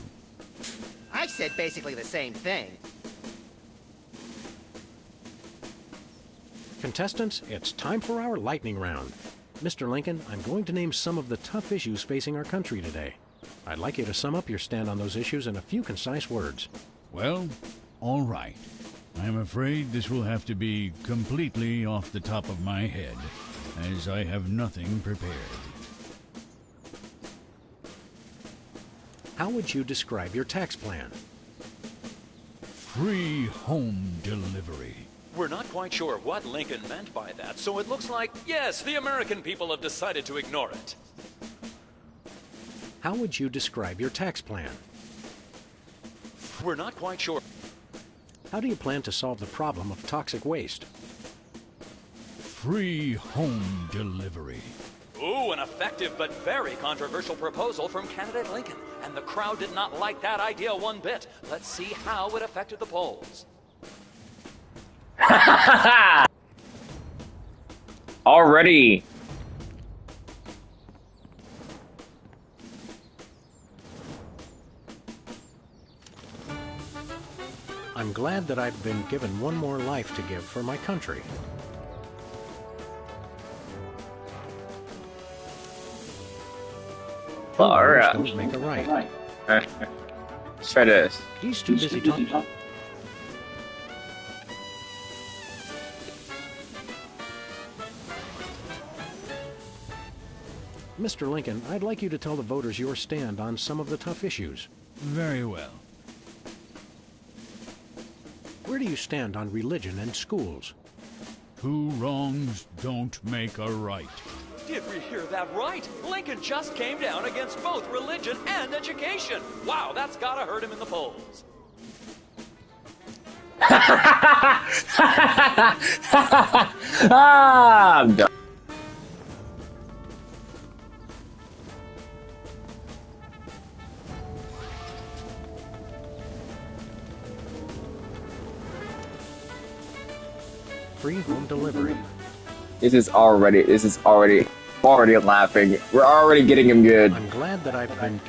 I said basically the same thing. Contestants, it's time for our lightning round. Mr. Lincoln, I'm going to name some of the tough issues facing our country today. I'd like you to sum up your stand on those issues in a few concise words. Well, all right. I'm afraid this will have to be completely off the top of my head, as I have nothing prepared. How would you describe your tax plan? Free home delivery. We're not quite sure what Lincoln meant by that, so it looks like, yes, the American people have decided to ignore it. How would you describe your tax plan? We're not quite sure. How do you plan to solve the problem of toxic waste? Free home delivery. Ooh, an effective but very controversial proposal from candidate Lincoln. And the crowd did not like that idea one bit. Let's see how it affected the polls. Already. I'm glad that I've been given one more life to give for my country. Alright. Don't make a right. Let's try this. He's too busy talking. Mr. Lincoln, I'd like you to tell the voters your stand on some of the tough issues. Very well. Where do you stand on religion and schools? Two wrongs don't make a right. Did we hear that right? Lincoln just came down against both religion and education. Wow, that's gotta hurt him in the polls. I'm done. Free home delivery. This is already laughing. We're already getting him good. I'm glad that I've been...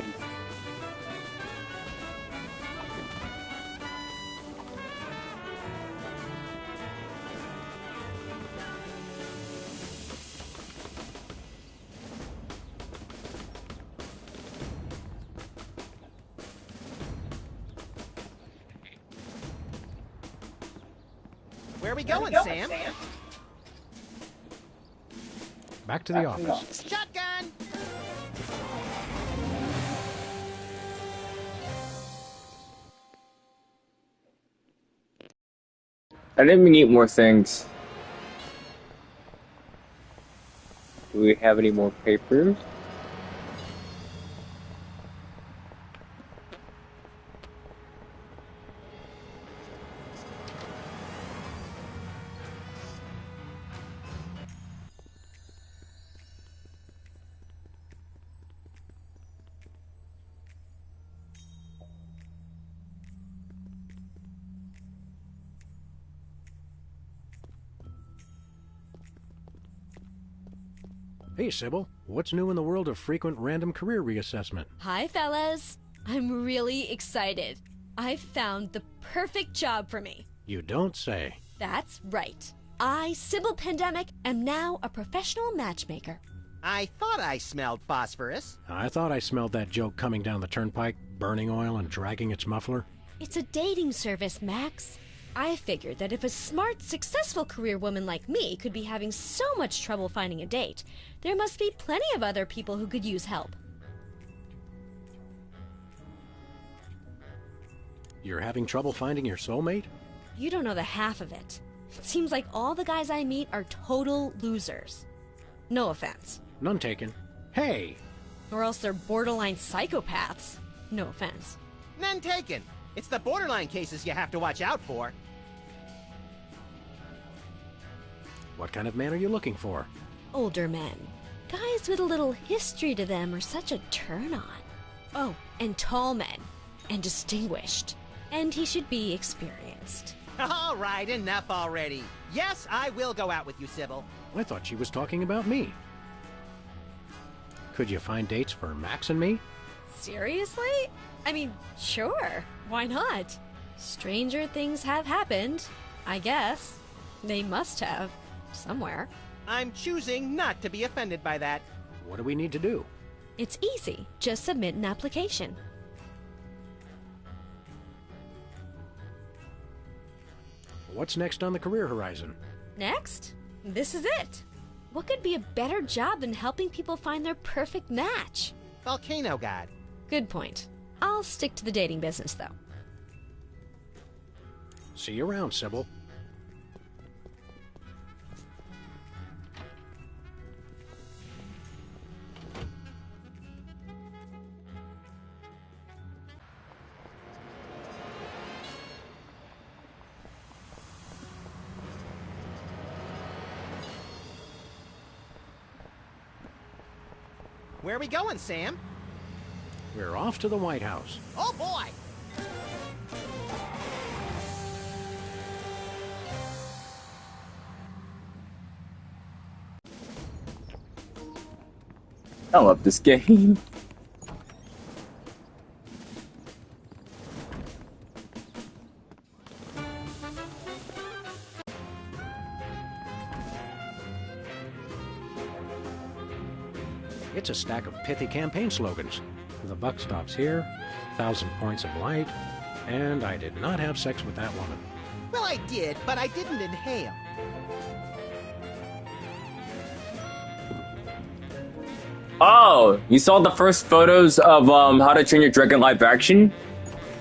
Where are we going, Sam? Back to the office. Shotgun! I didn't need more things. Do we have any more papers? Hey, Sybil. What's new in the world of frequent random career reassessment? Hi, fellas. I'm really excited. I've found the perfect job for me. You don't say. That's right. I, Sybil Pandemic, am now a professional matchmaker. I thought I smelled phosphorus. I thought I smelled that joke coming down the turnpike, burning oil and dragging its muffler. It's a dating service, Max. I figured that if a smart, successful career woman like me could be having so much trouble finding a date, there must be plenty of other people who could use help. You're having trouble finding your soulmate? You don't know the half of it. It seems like all the guys I meet are total losers. No offense. None taken. Hey! Or else they're borderline psychopaths. No offense. None taken. It's the borderline cases you have to watch out for. What kind of man are you looking for? Older men. Guys with a little history to them are such a turn-on. Oh, and tall men. And distinguished. And he should be experienced. All right, enough already. Yes, I will go out with you, Sybil. I thought she was talking about me. Could you find dates for Max and me? Seriously? I mean, sure. Why not? Stranger things have happened, I guess. They must have. Somewhere. I'm choosing not to be offended by that. What do we need to do? It's easy. Just submit an application. What's next on the career horizon? Next? This is it. What could be a better job than helping people find their perfect match? Volcano God. Good point. I'll stick to the dating business, though. See you around, Sybil. Where are we going, Sam? We're off to the White House. Oh, boy! I love this game. It's a stack of pithy campaign slogans. The buck stops here, 1,000 points of light, and I did not have sex with that woman. Well, I did, but I didn't inhale. Oh, you saw the first photos of How to Train Your Dragon live action?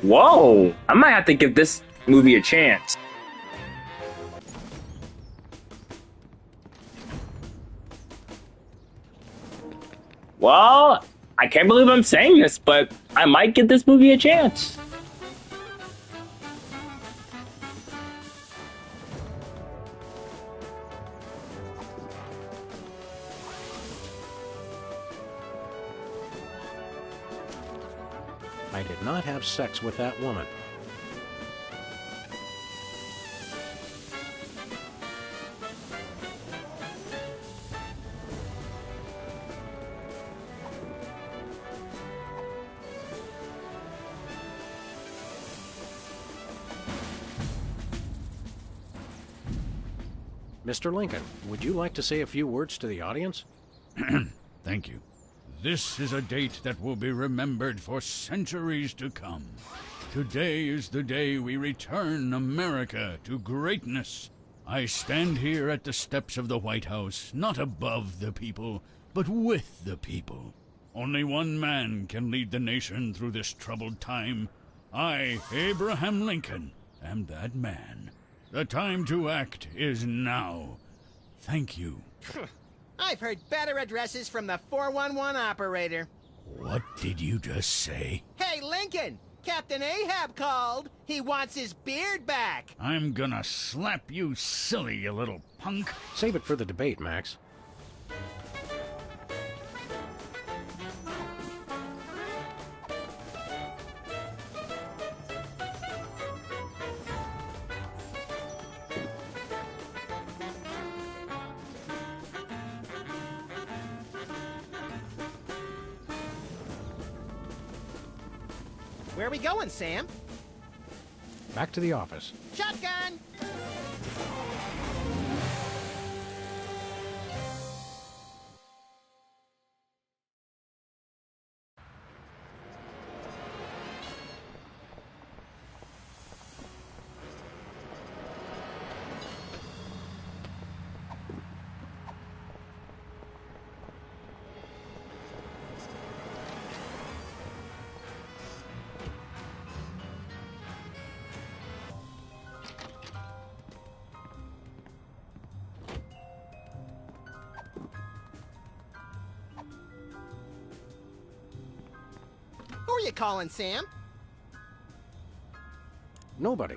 Whoa, I might have to give this movie a chance. Well, I can't believe I'm saying this, but I might give this movie a chance. I did not have sex with that woman. Mr. Lincoln, would you like to say a few words to the audience? Thank you. This is a date that will be remembered for centuries to come. Today is the day we return America to greatness. I stand here at the steps of the White House, not above the people, but with the people. Only one man can lead the nation through this troubled time. I, Abraham Lincoln, am that man. The time to act is now. Thank you. I've heard better addresses from the 411 operator. What did you just say? Hey, Lincoln! Captain Ahab called. He wants his beard back. I'm gonna slap you silly, you little punk. Save it for the debate, Max. Where are we going, Sam? Back to the office. Shotgun! Who are you calling, Sam? Nobody.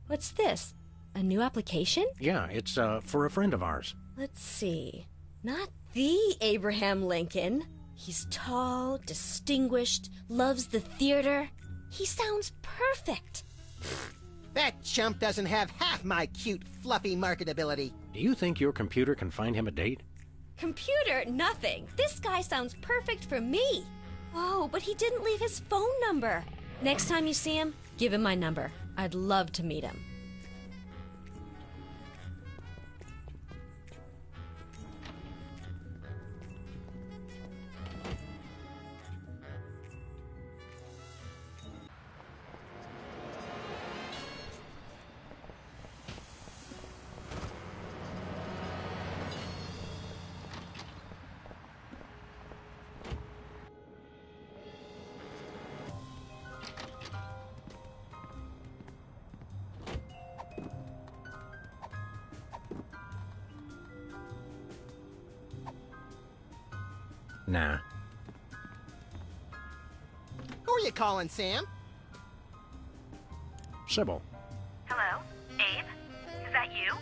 What's this? A new application? Yeah, it's for a friend of ours. Let's see. Not the Abraham Lincoln. He's tall, distinguished, loves the theater. He sounds perfect. That chump doesn't have half my cute, fluffy marketability. Do you think your computer can find him a date? Computer, nothing. This guy sounds perfect for me. Oh, but he didn't leave his phone number. Next time you see him, give him my number. I'd love to meet him. Nah. Who are you calling, Sam? Sybil. Hello? Abe? Is that you?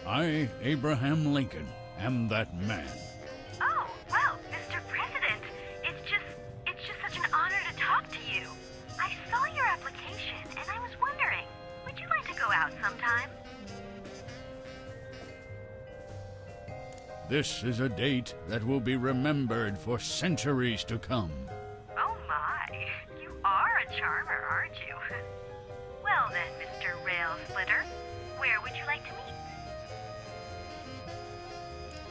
I, Abraham Lincoln, am that man. Oh, well, Mr. President, it's just such an honor to talk to you. I saw your application, and I was wondering, would you like to go out sometime? This is a date that will be remembered for centuries to come. Oh my, you are a charmer, aren't you? Well then, Mr. Rail Splitter, where would you like to meet?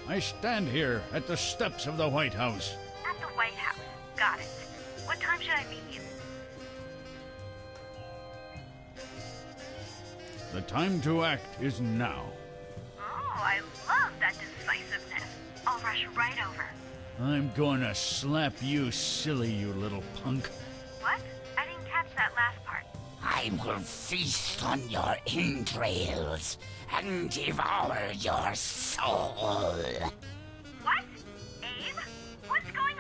I stand here at the steps of the White House. At the White House. Got it. What time should I meet you? The time to act is now. Oh, I love that decisiveness. I'll rush right over. I'm gonna slap you silly, you little punk. What? I didn't catch that last part. I will feast on your entrails and devour your soul. What? Abe? What's going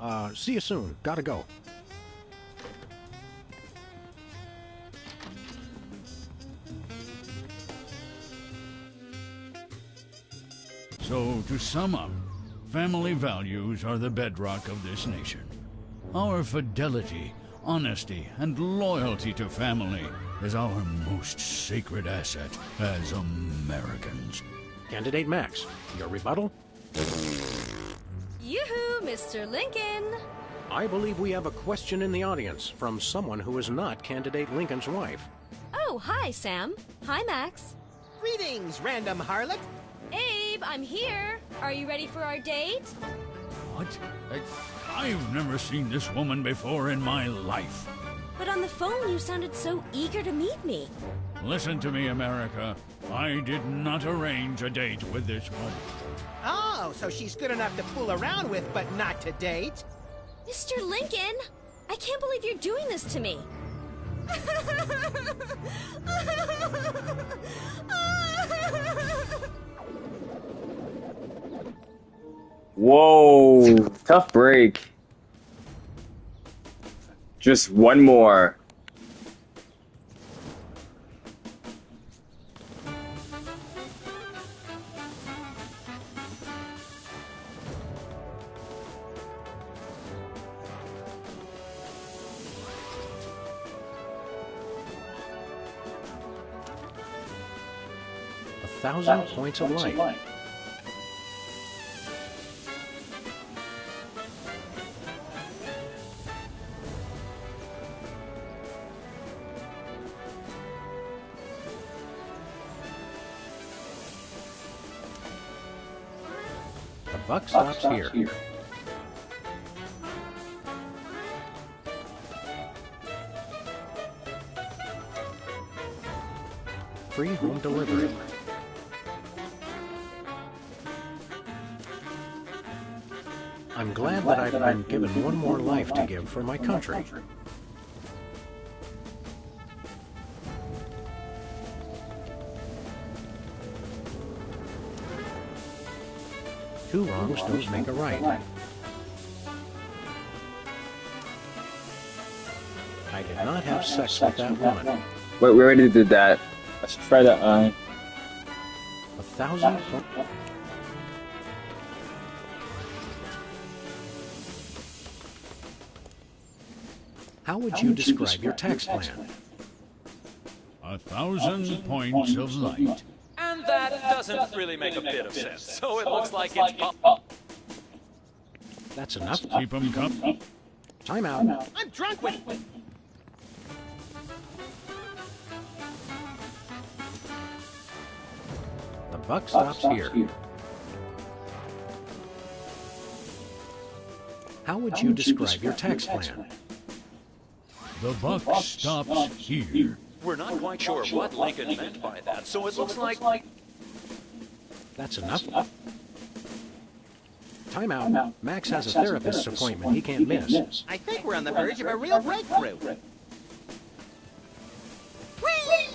on? See you soon. Gotta go. So, to sum up, family values are the bedrock of this nation. Our fidelity, honesty, and loyalty to family is our most sacred asset as Americans. Candidate Max, your rebuttal? Yoo-hoo, Mr. Lincoln. I believe we have a question in the audience from someone who is not candidate Lincoln's wife. Oh, hi, Sam. Hi, Max. Greetings, random harlot. Abe, I'm here. Are you ready for our date? What? I've never seen this woman before in my life. But on the phone, you sounded so eager to meet me. Listen to me, America. I did not arrange a date with this woman. Oh, so she's good enough to fool around with, but not to date? Mr. Lincoln, I can't believe you're doing this to me. Whoa, tough break. Just one more. A 1,000 points of light. The buck stops here. Free home delivery. I'm glad that I've been given one more life to give for my country. Two wrongs don't make a right. I did not have sex with that woman. Wait, we already did that. Let's try that. 1,000 points. How would you describe your tax plan? 1,000 points of light. And that doesn't really make a bit of sense, so it looks like it's... That's enough. Keep 'em coming. Time out. I'm drunk with... The buck stops here. How would you describe your tax plan? The buck stops here. We're not quite sure what Lincoln meant by that, so it looks like... That's enough. Time out. Max has a therapist's appointment he can't miss. I think we're on the verge of a real breakthrough. Whee!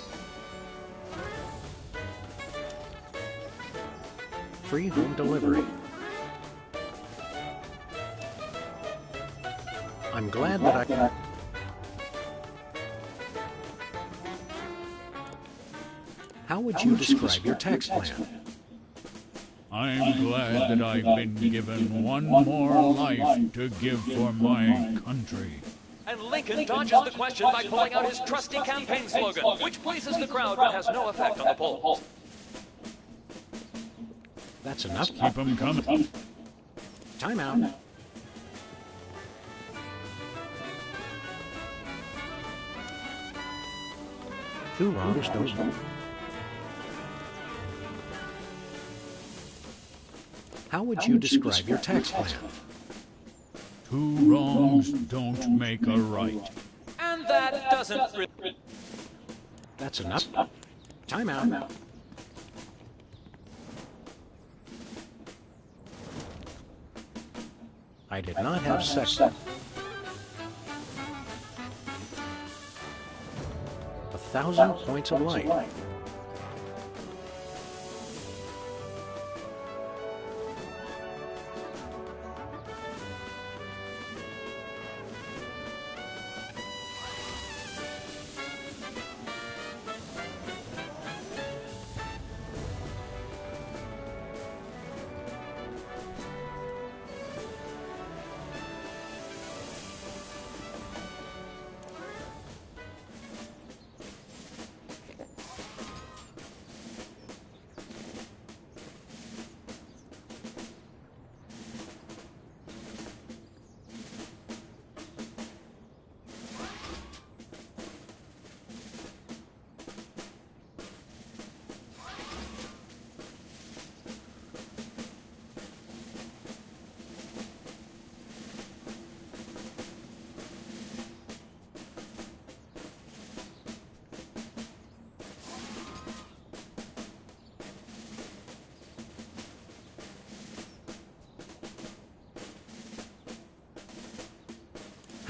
Free home delivery. I'm glad that I... How would you describe your tax plan? I'm glad that I've been given one more life to give for my country. And Lincoln dodges the question by pulling out his trusty campaign slogan, which pleases the crowd but has no effect on the polls. That's enough. Keep 'em coming. Time out. Two wrongs don't... How would you describe your tax plan? Two wrongs don't make a right. And that doesn't... That's enough. Time out. I did not have sex. 1,000 points of light.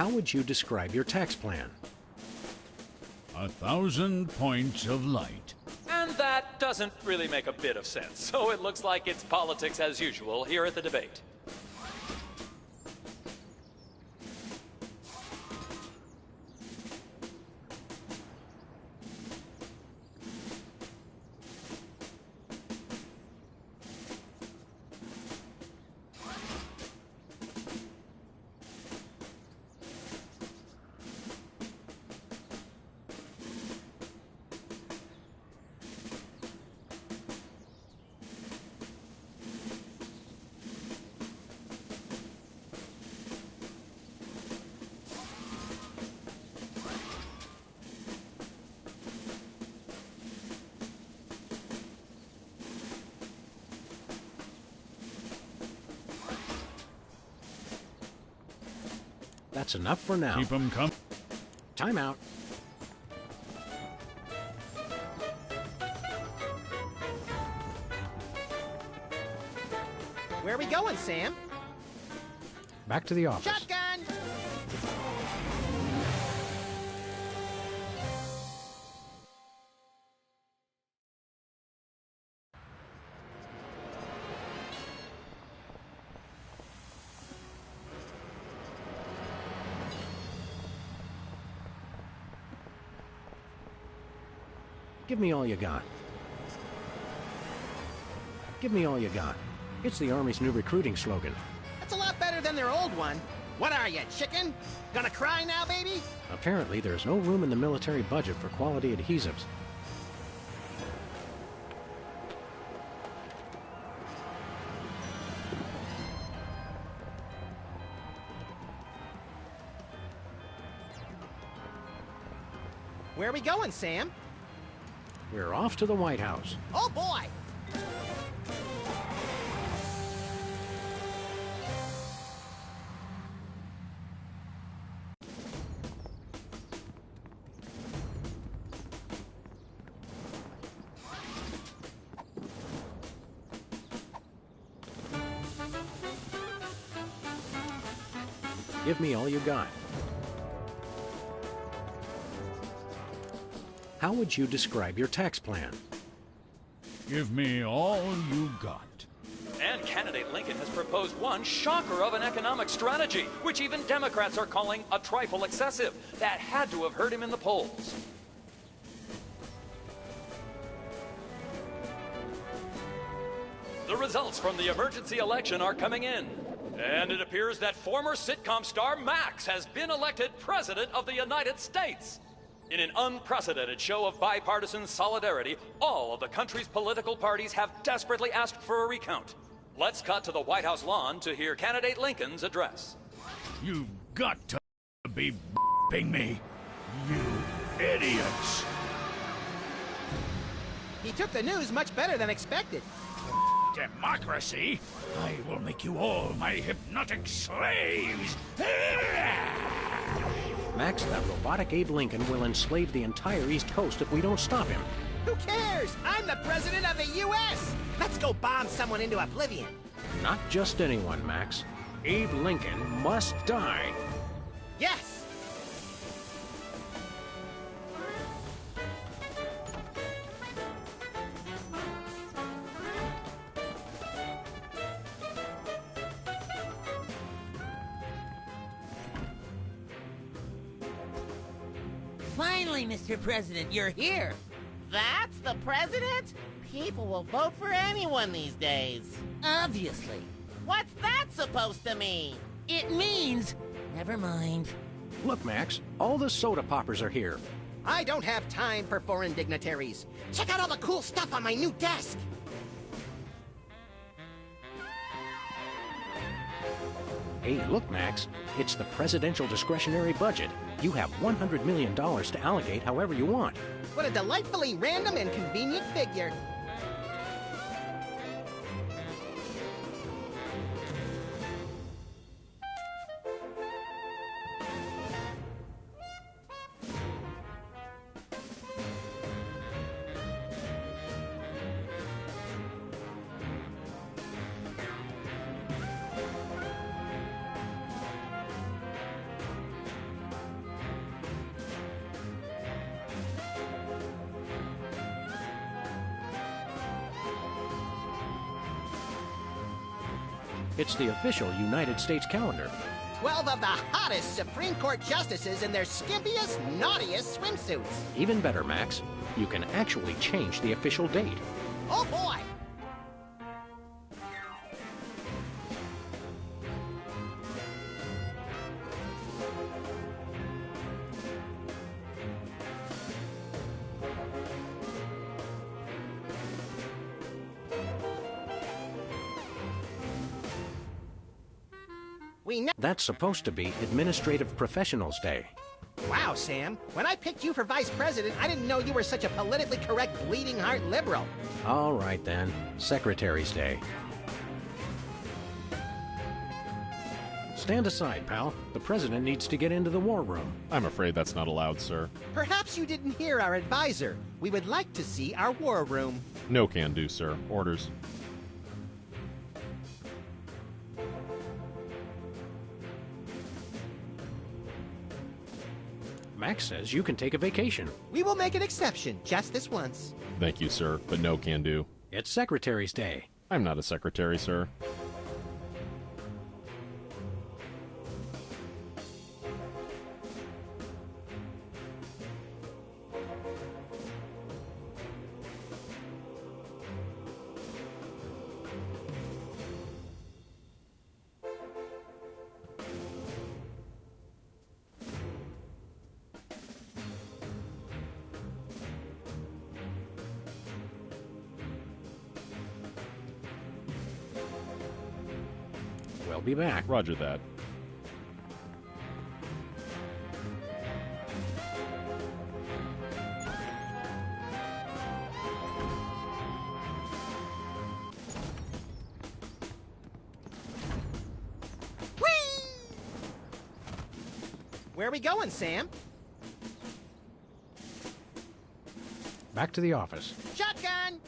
How would you describe your tax plan? 1,000 points of light. And that doesn't really make a bit of sense, so it looks like it's politics as usual here at the debate. That's enough for now. Keep 'em coming. Time out. Where are we going, Sam? Back to the office. Shotgun! Give me all you got. Give me all you got. It's the Army's new recruiting slogan. That's a lot better than their old one. What are you, chicken? Gonna cry now, baby? Apparently, there's no room in the military budget for quality adhesives. Where are we going, Sam? We're off to the White House. Oh, boy! Give me all you got. How would you describe your tax plan? Give me all you got. And candidate Lincoln has proposed one shocker of an economic strategy, which even Democrats are calling a trifle excessive. That had to have hurt him in the polls. The results from the emergency election are coming in. And it appears that former sitcom star Max has been elected President of the United States. In an unprecedented show of bipartisan solidarity, all of the country's political parties have desperately asked for a recount. Let's cut to the White House lawn to hear candidate Lincoln's address. You've got to be b***ing me, you idiots! He took the news much better than expected. Democracy? I will make you all my hypnotic slaves! Max, that robotic Abe Lincoln will enslave the entire East Coast if we don't stop him. Who cares? I'm the president of the U.S. Let's go bomb someone into oblivion. Not just anyone, Max. Abe Lincoln must die. Yes! Finally, Mr. President, you're here. That's the president? People will vote for anyone these days. Obviously. What's that supposed to mean? It means... Never mind. Look, Max, all the soda poppers are here. I don't have time for foreign dignitaries. Check out all the cool stuff on my new desk. Hey, look, Max. It's the presidential discretionary budget. You have $100 million to allocate however you want. What a delightfully random and convenient figure. It's the official United States calendar. 12 of the hottest Supreme Court justices in their skimpiest, naughtiest swimsuits. Even better, Max. You can actually change the official date. Oh boy! That's supposed to be Administrative Professionals Day. Wow, Sam. When I picked you for vice president, I didn't know you were such a politically correct bleeding heart liberal. All right, then. Secretary's Day. Stand aside, pal. The president needs to get into the war room. I'm afraid that's not allowed, sir. Perhaps you didn't hear our advisor. We would like to see our war room. No can do, sir. Orders. Max says you can take a vacation. We will make an exception, just this once. Thank you, sir, but no can do. It's Secretary's Day. I'm not a secretary, sir. We'll be back. Roger that. Where are we going, Sam? Back to the office. Shotgun!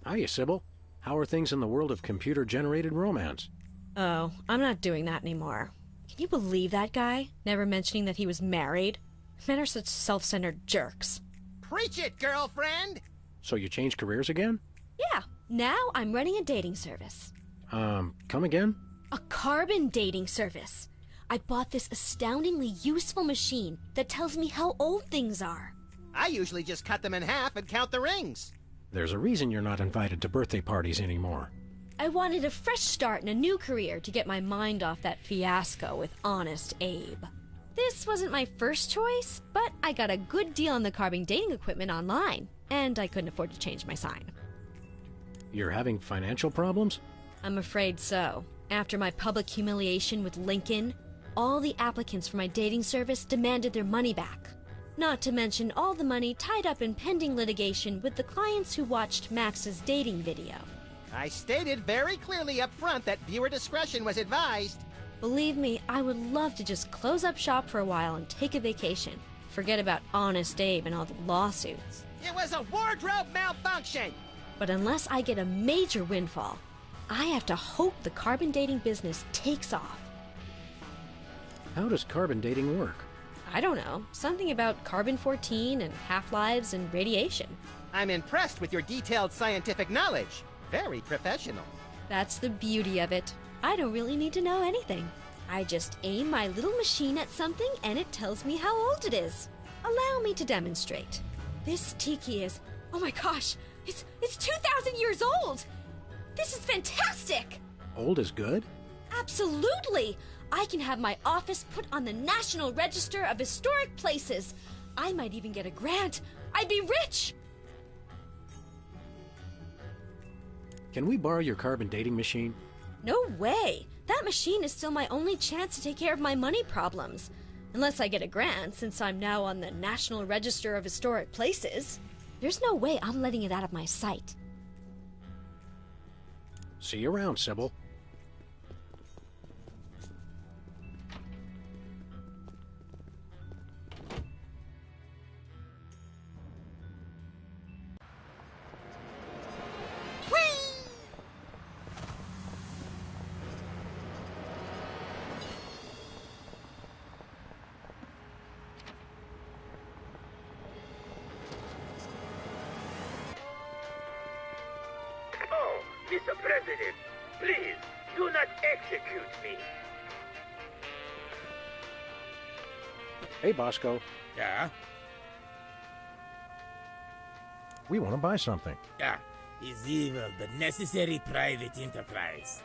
Hiya, Sybil. How are things in the world of computer-generated romance? Oh, I'm not doing that anymore. Can you believe that guy? Never mentioning that he was married? Men are such self-centered jerks. Preach it, girlfriend! So you changed careers again? Yeah, now I'm running a dating service. Come again? A carbon dating service. I bought this astoundingly useful machine that tells me how old things are. I usually just cut them in half and count the rings. There's a reason you're not invited to birthday parties anymore. I wanted a fresh start in a new career to get my mind off that fiasco with Honest Abe. This wasn't my first choice, but I got a good deal on the carbon dating equipment online, and I couldn't afford to change my sign. You're having financial problems? I'm afraid so. After my public humiliation with Lincoln, all the applicants for my dating service demanded their money back. Not to mention all the money tied up in pending litigation with the clients who watched Max's dating video. I stated very clearly up front that viewer discretion was advised. Believe me, I would love to just close up shop for a while and take a vacation. Forget about Honest Abe and all the lawsuits. It was a wardrobe malfunction! But unless I get a major windfall, I have to hope the carbon dating business takes off. How does carbon dating work? I don't know. Something about carbon-14 and half-lives and radiation. I'm impressed with your detailed scientific knowledge. Very professional. That's the beauty of it. I don't really need to know anything. I just aim my little machine at something and it tells me how old it is. Allow me to demonstrate. This tiki is... oh my gosh! It's 2,000 years old! This is fantastic! Old is good? Absolutely! I can have my office put on the National Register of Historic Places. I might even get a grant. I'd be rich! Can we borrow your carbon dating machine? No way! That machine is still my only chance to take care of my money problems. Unless I get a grant, since I'm now on the National Register of Historic Places. There's no way I'm letting it out of my sight. See you around, Sybil. Mr. President, please, do not execute me. Hey, Bosco. Yeah? We want to buy something. Yeah, is evil, but necessary private enterprise.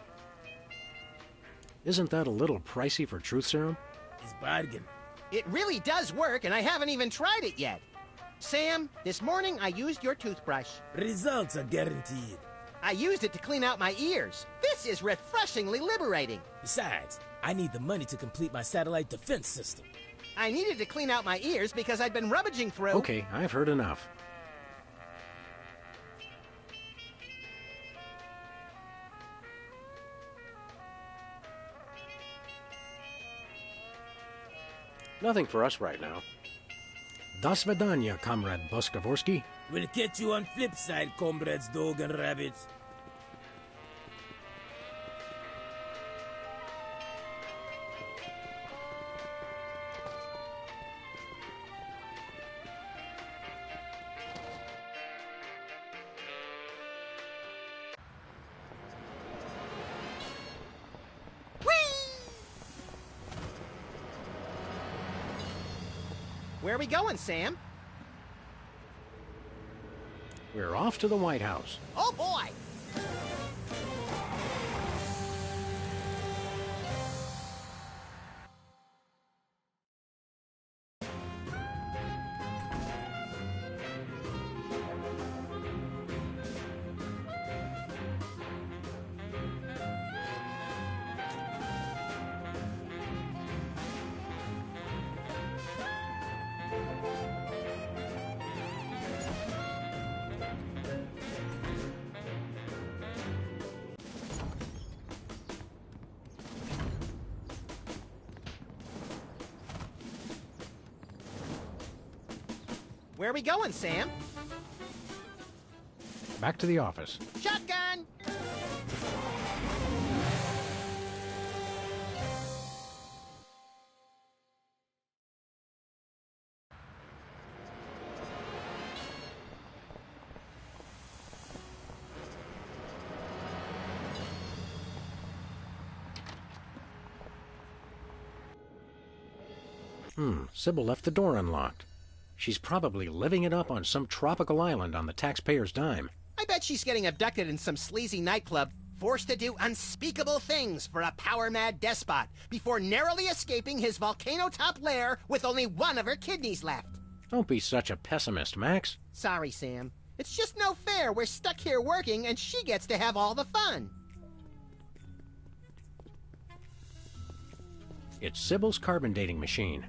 Isn't that a little pricey for truth serum? It's bargain. It really does work, and I haven't even tried it yet. Sam, this morning I used your toothbrush. Results are guaranteed. I used it to clean out my ears. This is refreshingly liberating. Besides, I need the money to complete my satellite defense system. I needed to clean out my ears because I'd been rummaging through... Okay, I've heard enough. Nothing for us right now. Do svidaniya, Comrade Boskovorsky. We'll catch you on flip side, comrades Dog and Rabbits. Where are we going, Sam? We're off to the White House. Oh, boy! Where are we going, Sam? Back to the office. Shotgun! Sybil left the door unlocked. She's probably living it up on some tropical island on the taxpayer's dime. I bet she's getting abducted in some sleazy nightclub, forced to do unspeakable things for a power-mad despot before narrowly escaping his volcano-top lair with only one of her kidneys left. Don't be such a pessimist, Max. Sorry, Sam. It's just no fair. We're stuck here working, and she gets to have all the fun. It's Sybil's carbon dating machine.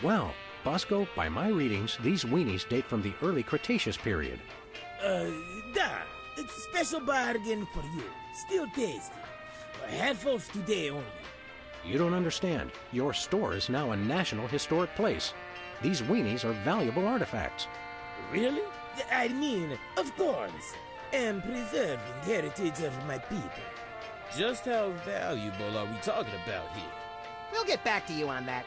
Well, Bosco, by my readings, these weenies date from the early Cretaceous period. It's a special bargain for you. Still tasty. Handfuls today only. You don't understand. Your store is now a national historic place. These weenies are valuable artifacts. Really? I mean, of course. And preserving heritage of my people. Just how valuable are we talking about here? We'll get back to you on that.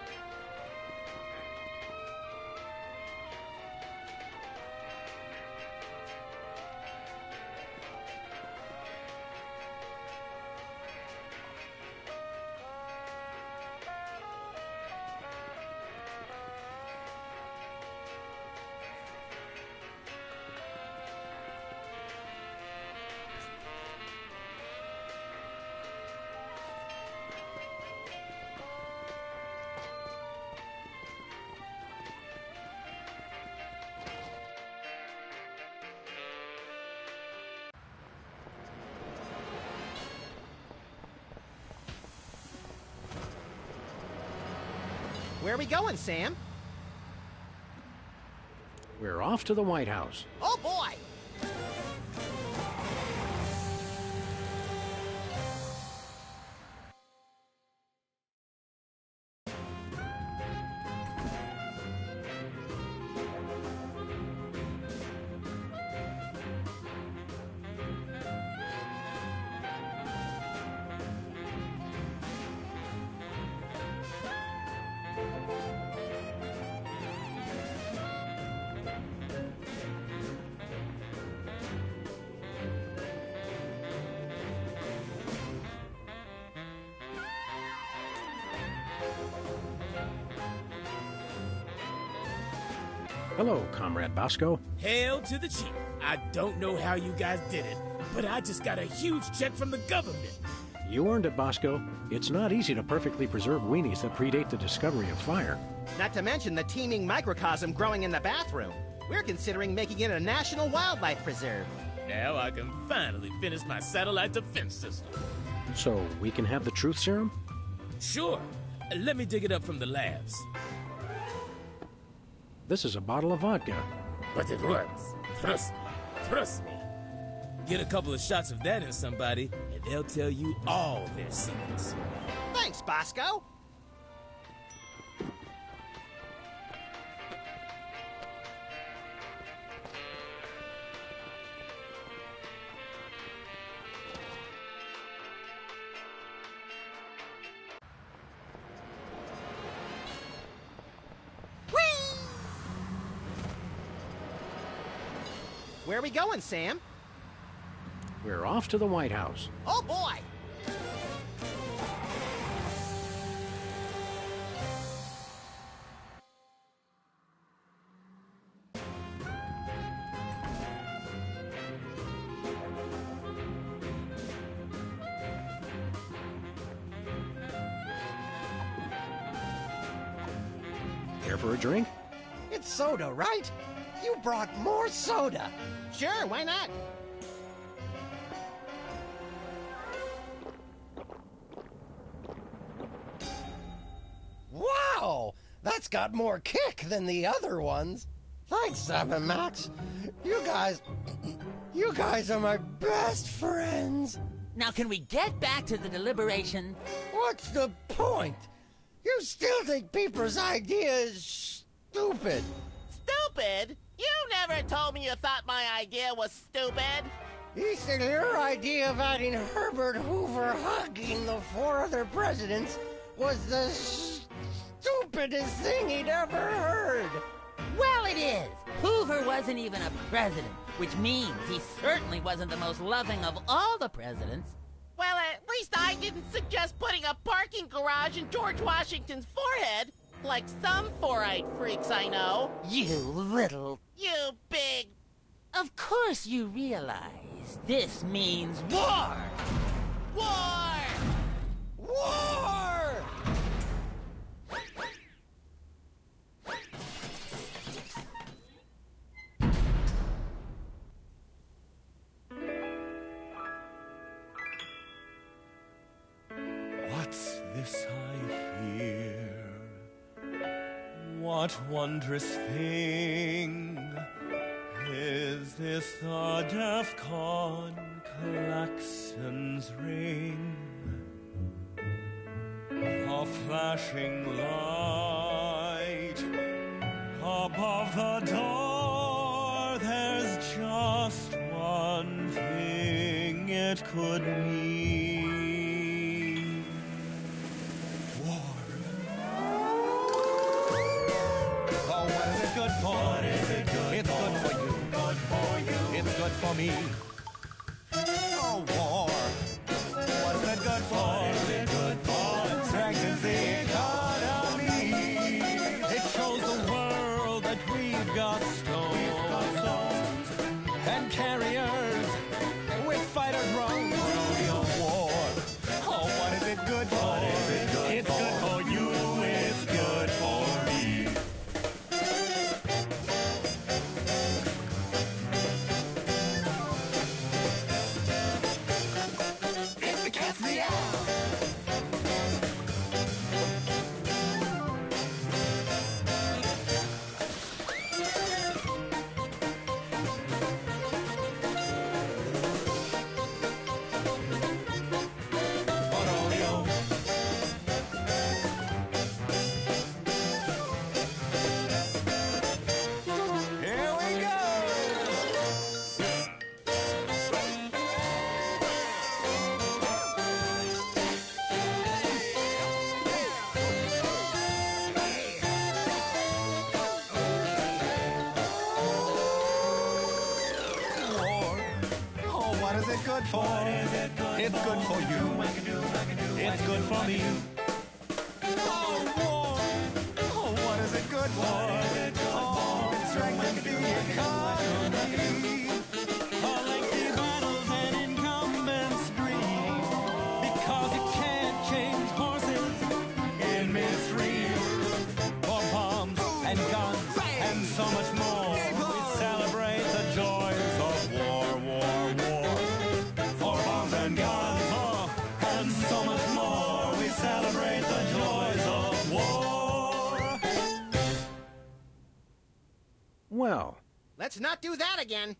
Where are we going, Sam? We're off to the White House. Oh boy! Hello, Comrade Bosco. Hail to the chief. I don't know how you guys did it, but I just got a huge check from the government. You earned it, Bosco. It's not easy to perfectly preserve weenies that predate the discovery of fire. Not to mention the teeming microcosm growing in the bathroom. We're considering making it a national wildlife preserve. Now I can finally finish my satellite defense system. So we can have the truth serum? Sure. Let me dig it up from the labs. This is a bottle of vodka. But it works. Trust me. Trust me. Get a couple of shots of that in somebody, and they'll tell you all their secrets. Thanks, Bosco. Where are we going, Sam? We're off to the White House. Oh, boy! Care for a drink? It's soda, right? You brought more soda. Sure, why not? Wow! That's got more kick than the other ones. Thanks, Sam and Max. You guys are my best friends. Now, can we get back to the deliberation? What's the point? You still think Peeper's idea is stupid. Stupid? You never told me you thought my idea was stupid. He said your idea of adding Herbert Hoover hugging the 4 other presidents was the stupidest thing he'd ever heard. Well, it is. Hoover wasn't even a president, which means he certainly wasn't the most loving of all the presidents. Well, at least I didn't suggest putting a parking garage in George Washington's forehead, like some four-eyed freaks I know. You little... You big... Of course you realize this means war! War! War! What's this I hear? What wondrous thing is this? The DEFCON klaxons ring, a flashing light above the door. There's just one thing it could mean. War. Oh, what is it good for? What is it good it's for? Good for you. Good for you. It's good for me. Oh, war. What is it good for? What is it good for? It strengthens the economy. It shows the world that we've got stones and carriers with fighters wrong. War. Oh, what is it good for? What is it good it's for? Good for you. It's good for me. It's the cat's meow. it good for? It's good for you. It's good for me. Oh, war. Oh, what is it good for? Oh, it strengthens the economy. Our lengthy battles and incumbents dream, because it can't change horses in midstream. For bombs and guns and so much more, we celebrate the joys of war, war, war. For bombs and guns and so much more, we celebrate the joys of war. Well, Let's not do that again.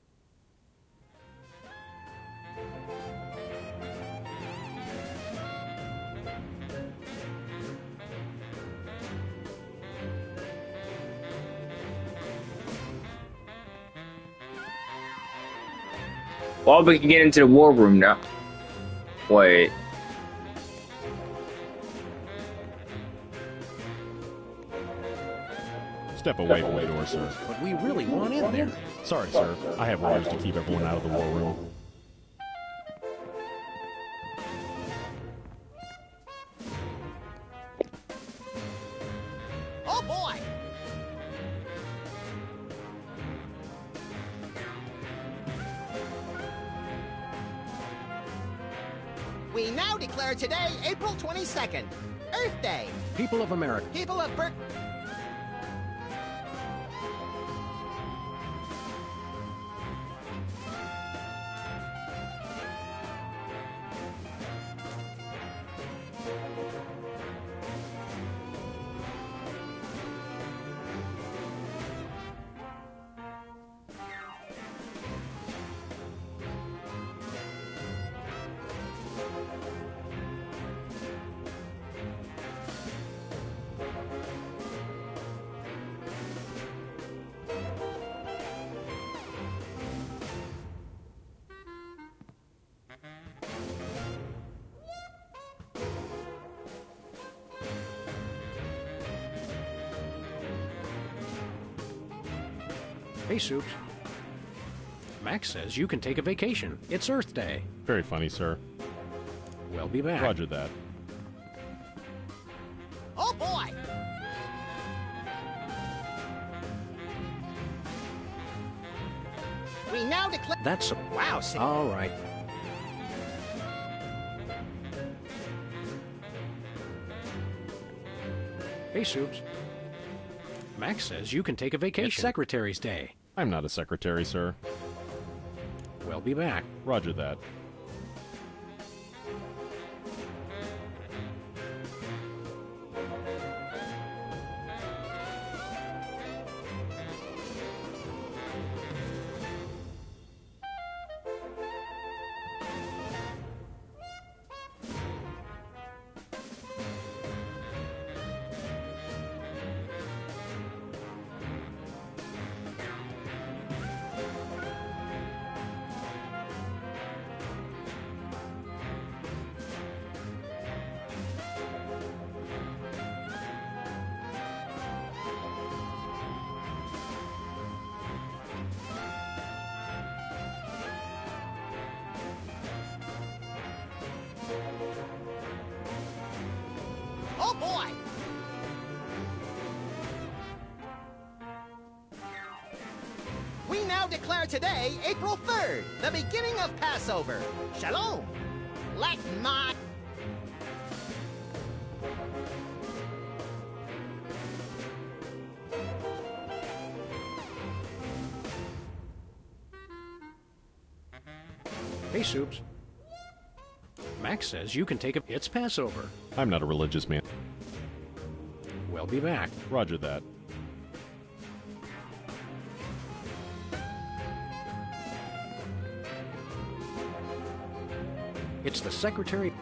Well, we can get into the war room now. Wait. Step away from the door, sir. but we really want in there. Sorry, sir. I have orders to keep everyone out of the war room. Oh boy! We now declare today April 22nd, Earth Day. People of America. People of Berk. Hey, Soups. Max says you can take a vacation. It's Earth Day. Very funny, sir. We'll be back. Roger that. Oh boy! We now declare. That's a... Wow, Sid. All right. Hey, Soups. Max says you can take a vacation. It's Secretary's Day. I'm not a secretary, sir. We'll be back. Roger that. Oh boy! We now declare today April 3rd, the beginning of Passover. Shalom! Let my... Hey, Soups. Max says you can take a... It's Passover. I'm not a religious man. We'll be back. Roger that. It's the Secretary...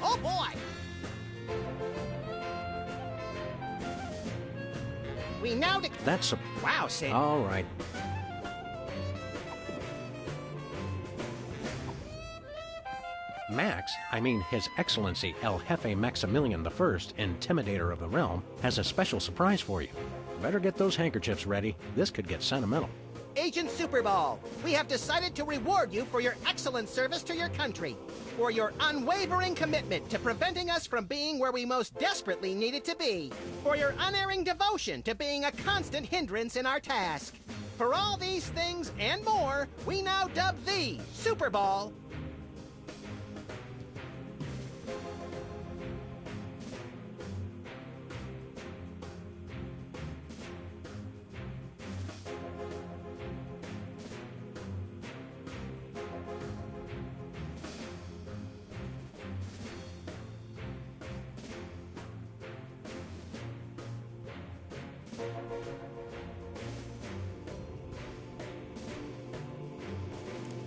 Oh boy! We now declare... That's a... Wow, Sid. All right. Max, I mean His Excellency El Jefe Maximilian I, Intimidator of the Realm, has a special surprise for you. Better get those handkerchiefs ready. This could get sentimental. Agent Superball, we have decided to reward you for your excellent service to your country, for your unwavering commitment to preventing us from being where we most desperately needed to be, for your unerring devotion to being a constant hindrance in our task. For all these things and more, we now dub thee Superball.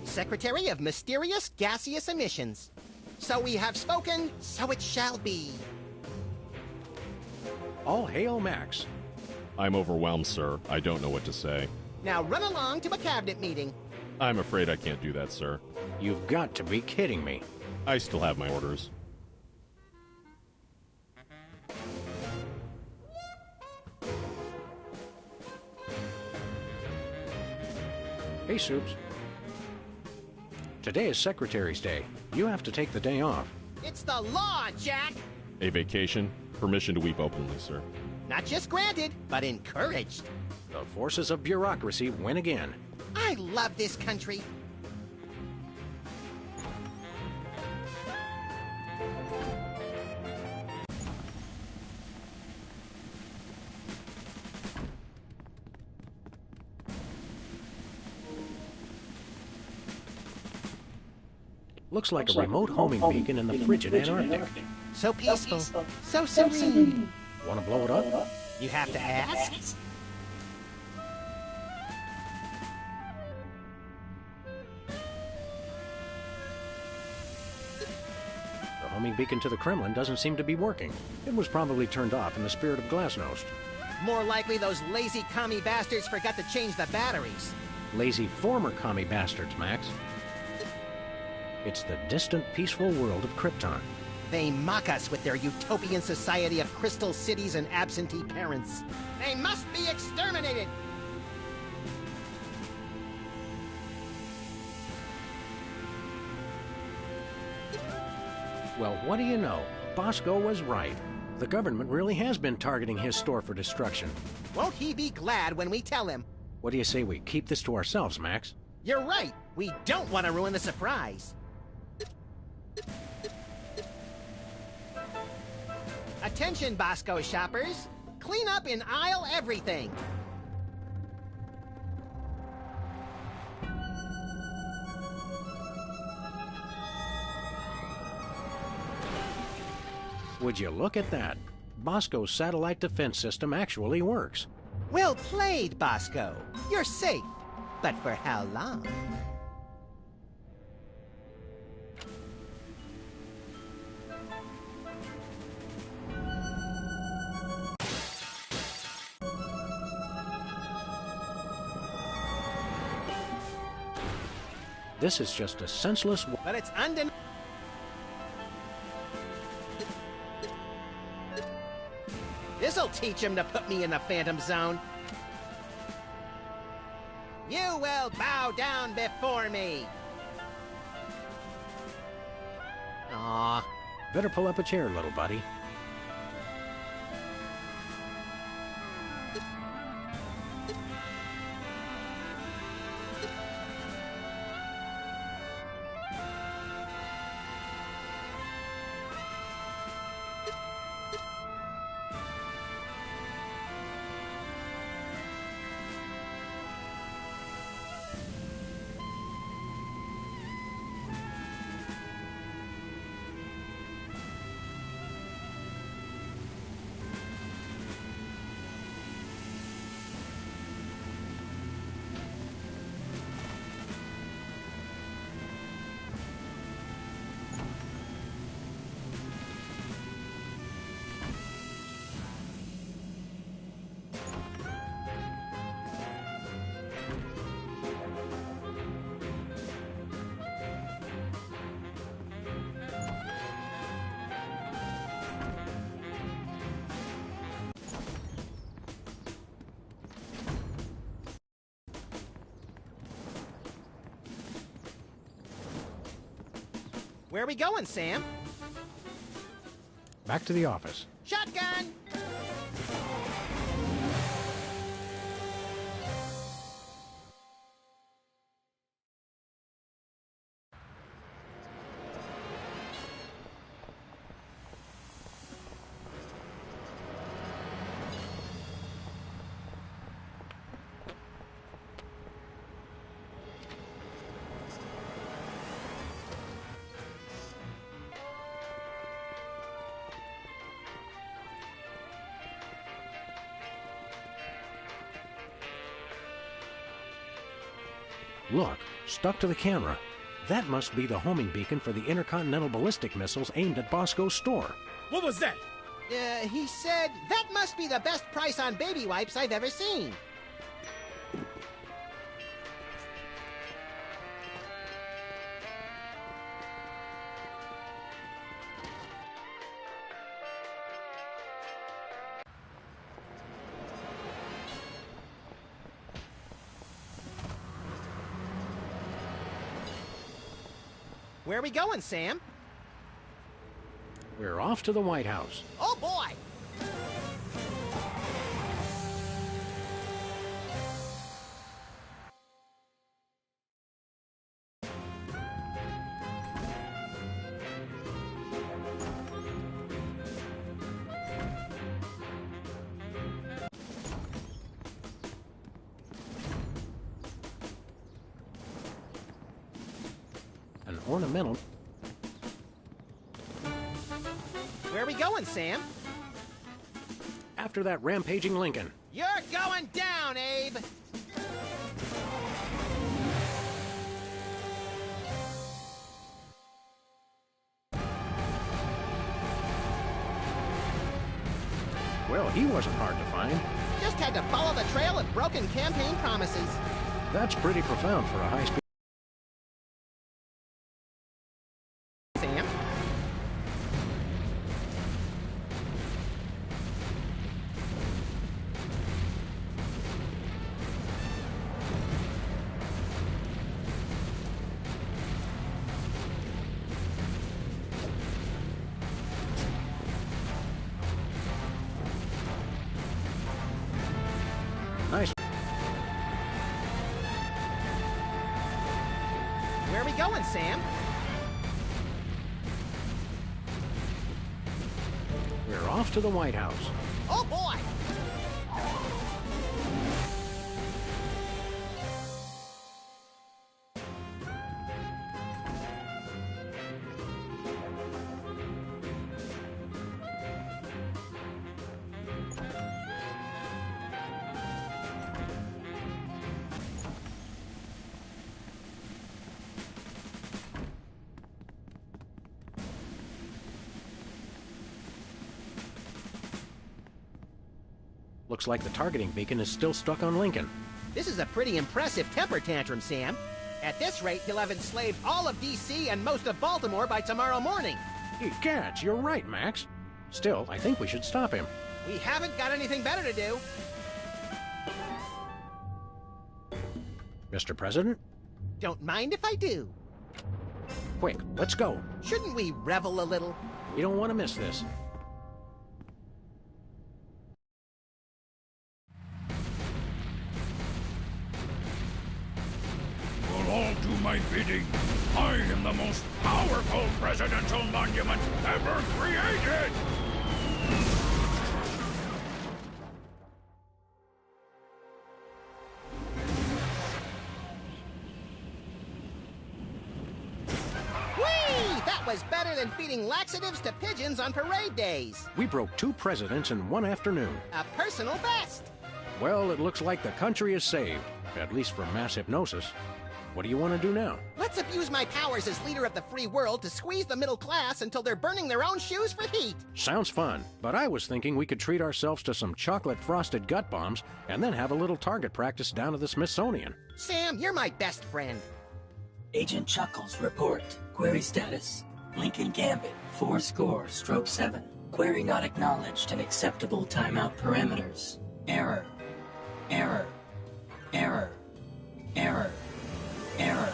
Secretary of Mysterious Gaseous Emissions. So we have spoken, so it shall be. All hail Max. I'm overwhelmed, sir. I don't know what to say. Now run along to a cabinet meeting. I'm afraid I can't do that, sir. You've got to be kidding me. I still have my orders. Hey, Soups. Today is Secretary's Day. You have to take the day off. It's the law, Jack! A vacation? Permission to weep openly, sir. Not just granted, but encouraged. The forces of bureaucracy win again. I love this country. Looks like a remote homing beacon in the frigid Antarctic. So peaceful, so serene. Want to blow it up? You have to ask? The homing beacon to the Kremlin doesn't seem to be working. It was probably turned off in the spirit of Glasnost. More likely those lazy commie bastards forgot to change the batteries. Lazy former commie bastards, Max. It's the distant, peaceful world of Krypton. They mock us with their utopian society of crystal cities and absentee parents. They must be exterminated! Well, what do you know? Bosco was right. The government really has been targeting his store for destruction. Won't he be glad when we tell him? What do you say we keep this to ourselves, Max? You're right. We don't want to ruin the surprise. Attention, Bosco shoppers. Clean up in aisle everything. Would you look at that? Bosco's satellite defense system actually works. Well played, Bosco. You're safe. But for how long? This is just a senseless... But it's undeniable. This'll teach him to put me in the Phantom Zone. You will bow down before me. Aw. Better pull up a chair, little buddy. Where are we going, Sam? Back to the office. Shotgun! Look, stuck to the camera. That must be the homing beacon for the intercontinental ballistic missiles aimed at Bosco's store. What was that? He said, that must be the best price on baby wipes I've ever seen. Where are we going, Sam? We're off to the White House. Oh, boy! An ornamental... Where are we going, Sam? After that rampaging Lincoln. You're going down, Abe! Well, he wasn't hard to find. Just had to follow the trail of broken campaign promises. That's pretty profound for a high-speed... Sam? Nice. Where are we going, Sam? We're off to the White House. Oh, boy! Looks like the targeting beacon is still stuck on Lincoln. This is a pretty impressive temper tantrum, Sam. At this rate, he'll have enslaved all of D.C. and most of Baltimore by tomorrow morning. Gats, you're right, Max. Still, I think we should stop him. We haven't got anything better to do. Mr. President? Don't mind if I do. Quick, let's go. Shouldn't we revel a little? We don't want to miss this. Will all do my bidding. I am the most powerful presidential monument ever created! Whee! That was better than feeding laxatives to pigeons on parade days. We broke 2 presidents in one afternoon. A personal best. Well, it looks like the country is saved, at least from mass hypnosis. What do you want to do now? Let's abuse my powers as leader of the free world to squeeze the middle class until they're burning their own shoes for heat. Sounds fun, but I was thinking we could treat ourselves to some chocolate-frosted gut bombs and then have a little target practice down at the Smithsonian. Sam, you're my best friend. Agent Chuckles, report. Query status. Lincoln Gambit, 4-7. Query not acknowledged and acceptable timeout parameters. Error. Error. Error. Error. Error.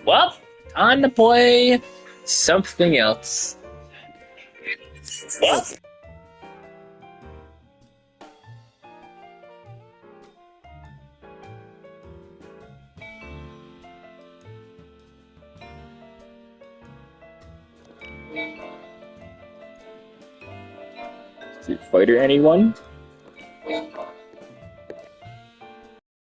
Well, time to play something else. What? Street Fighter, anyone?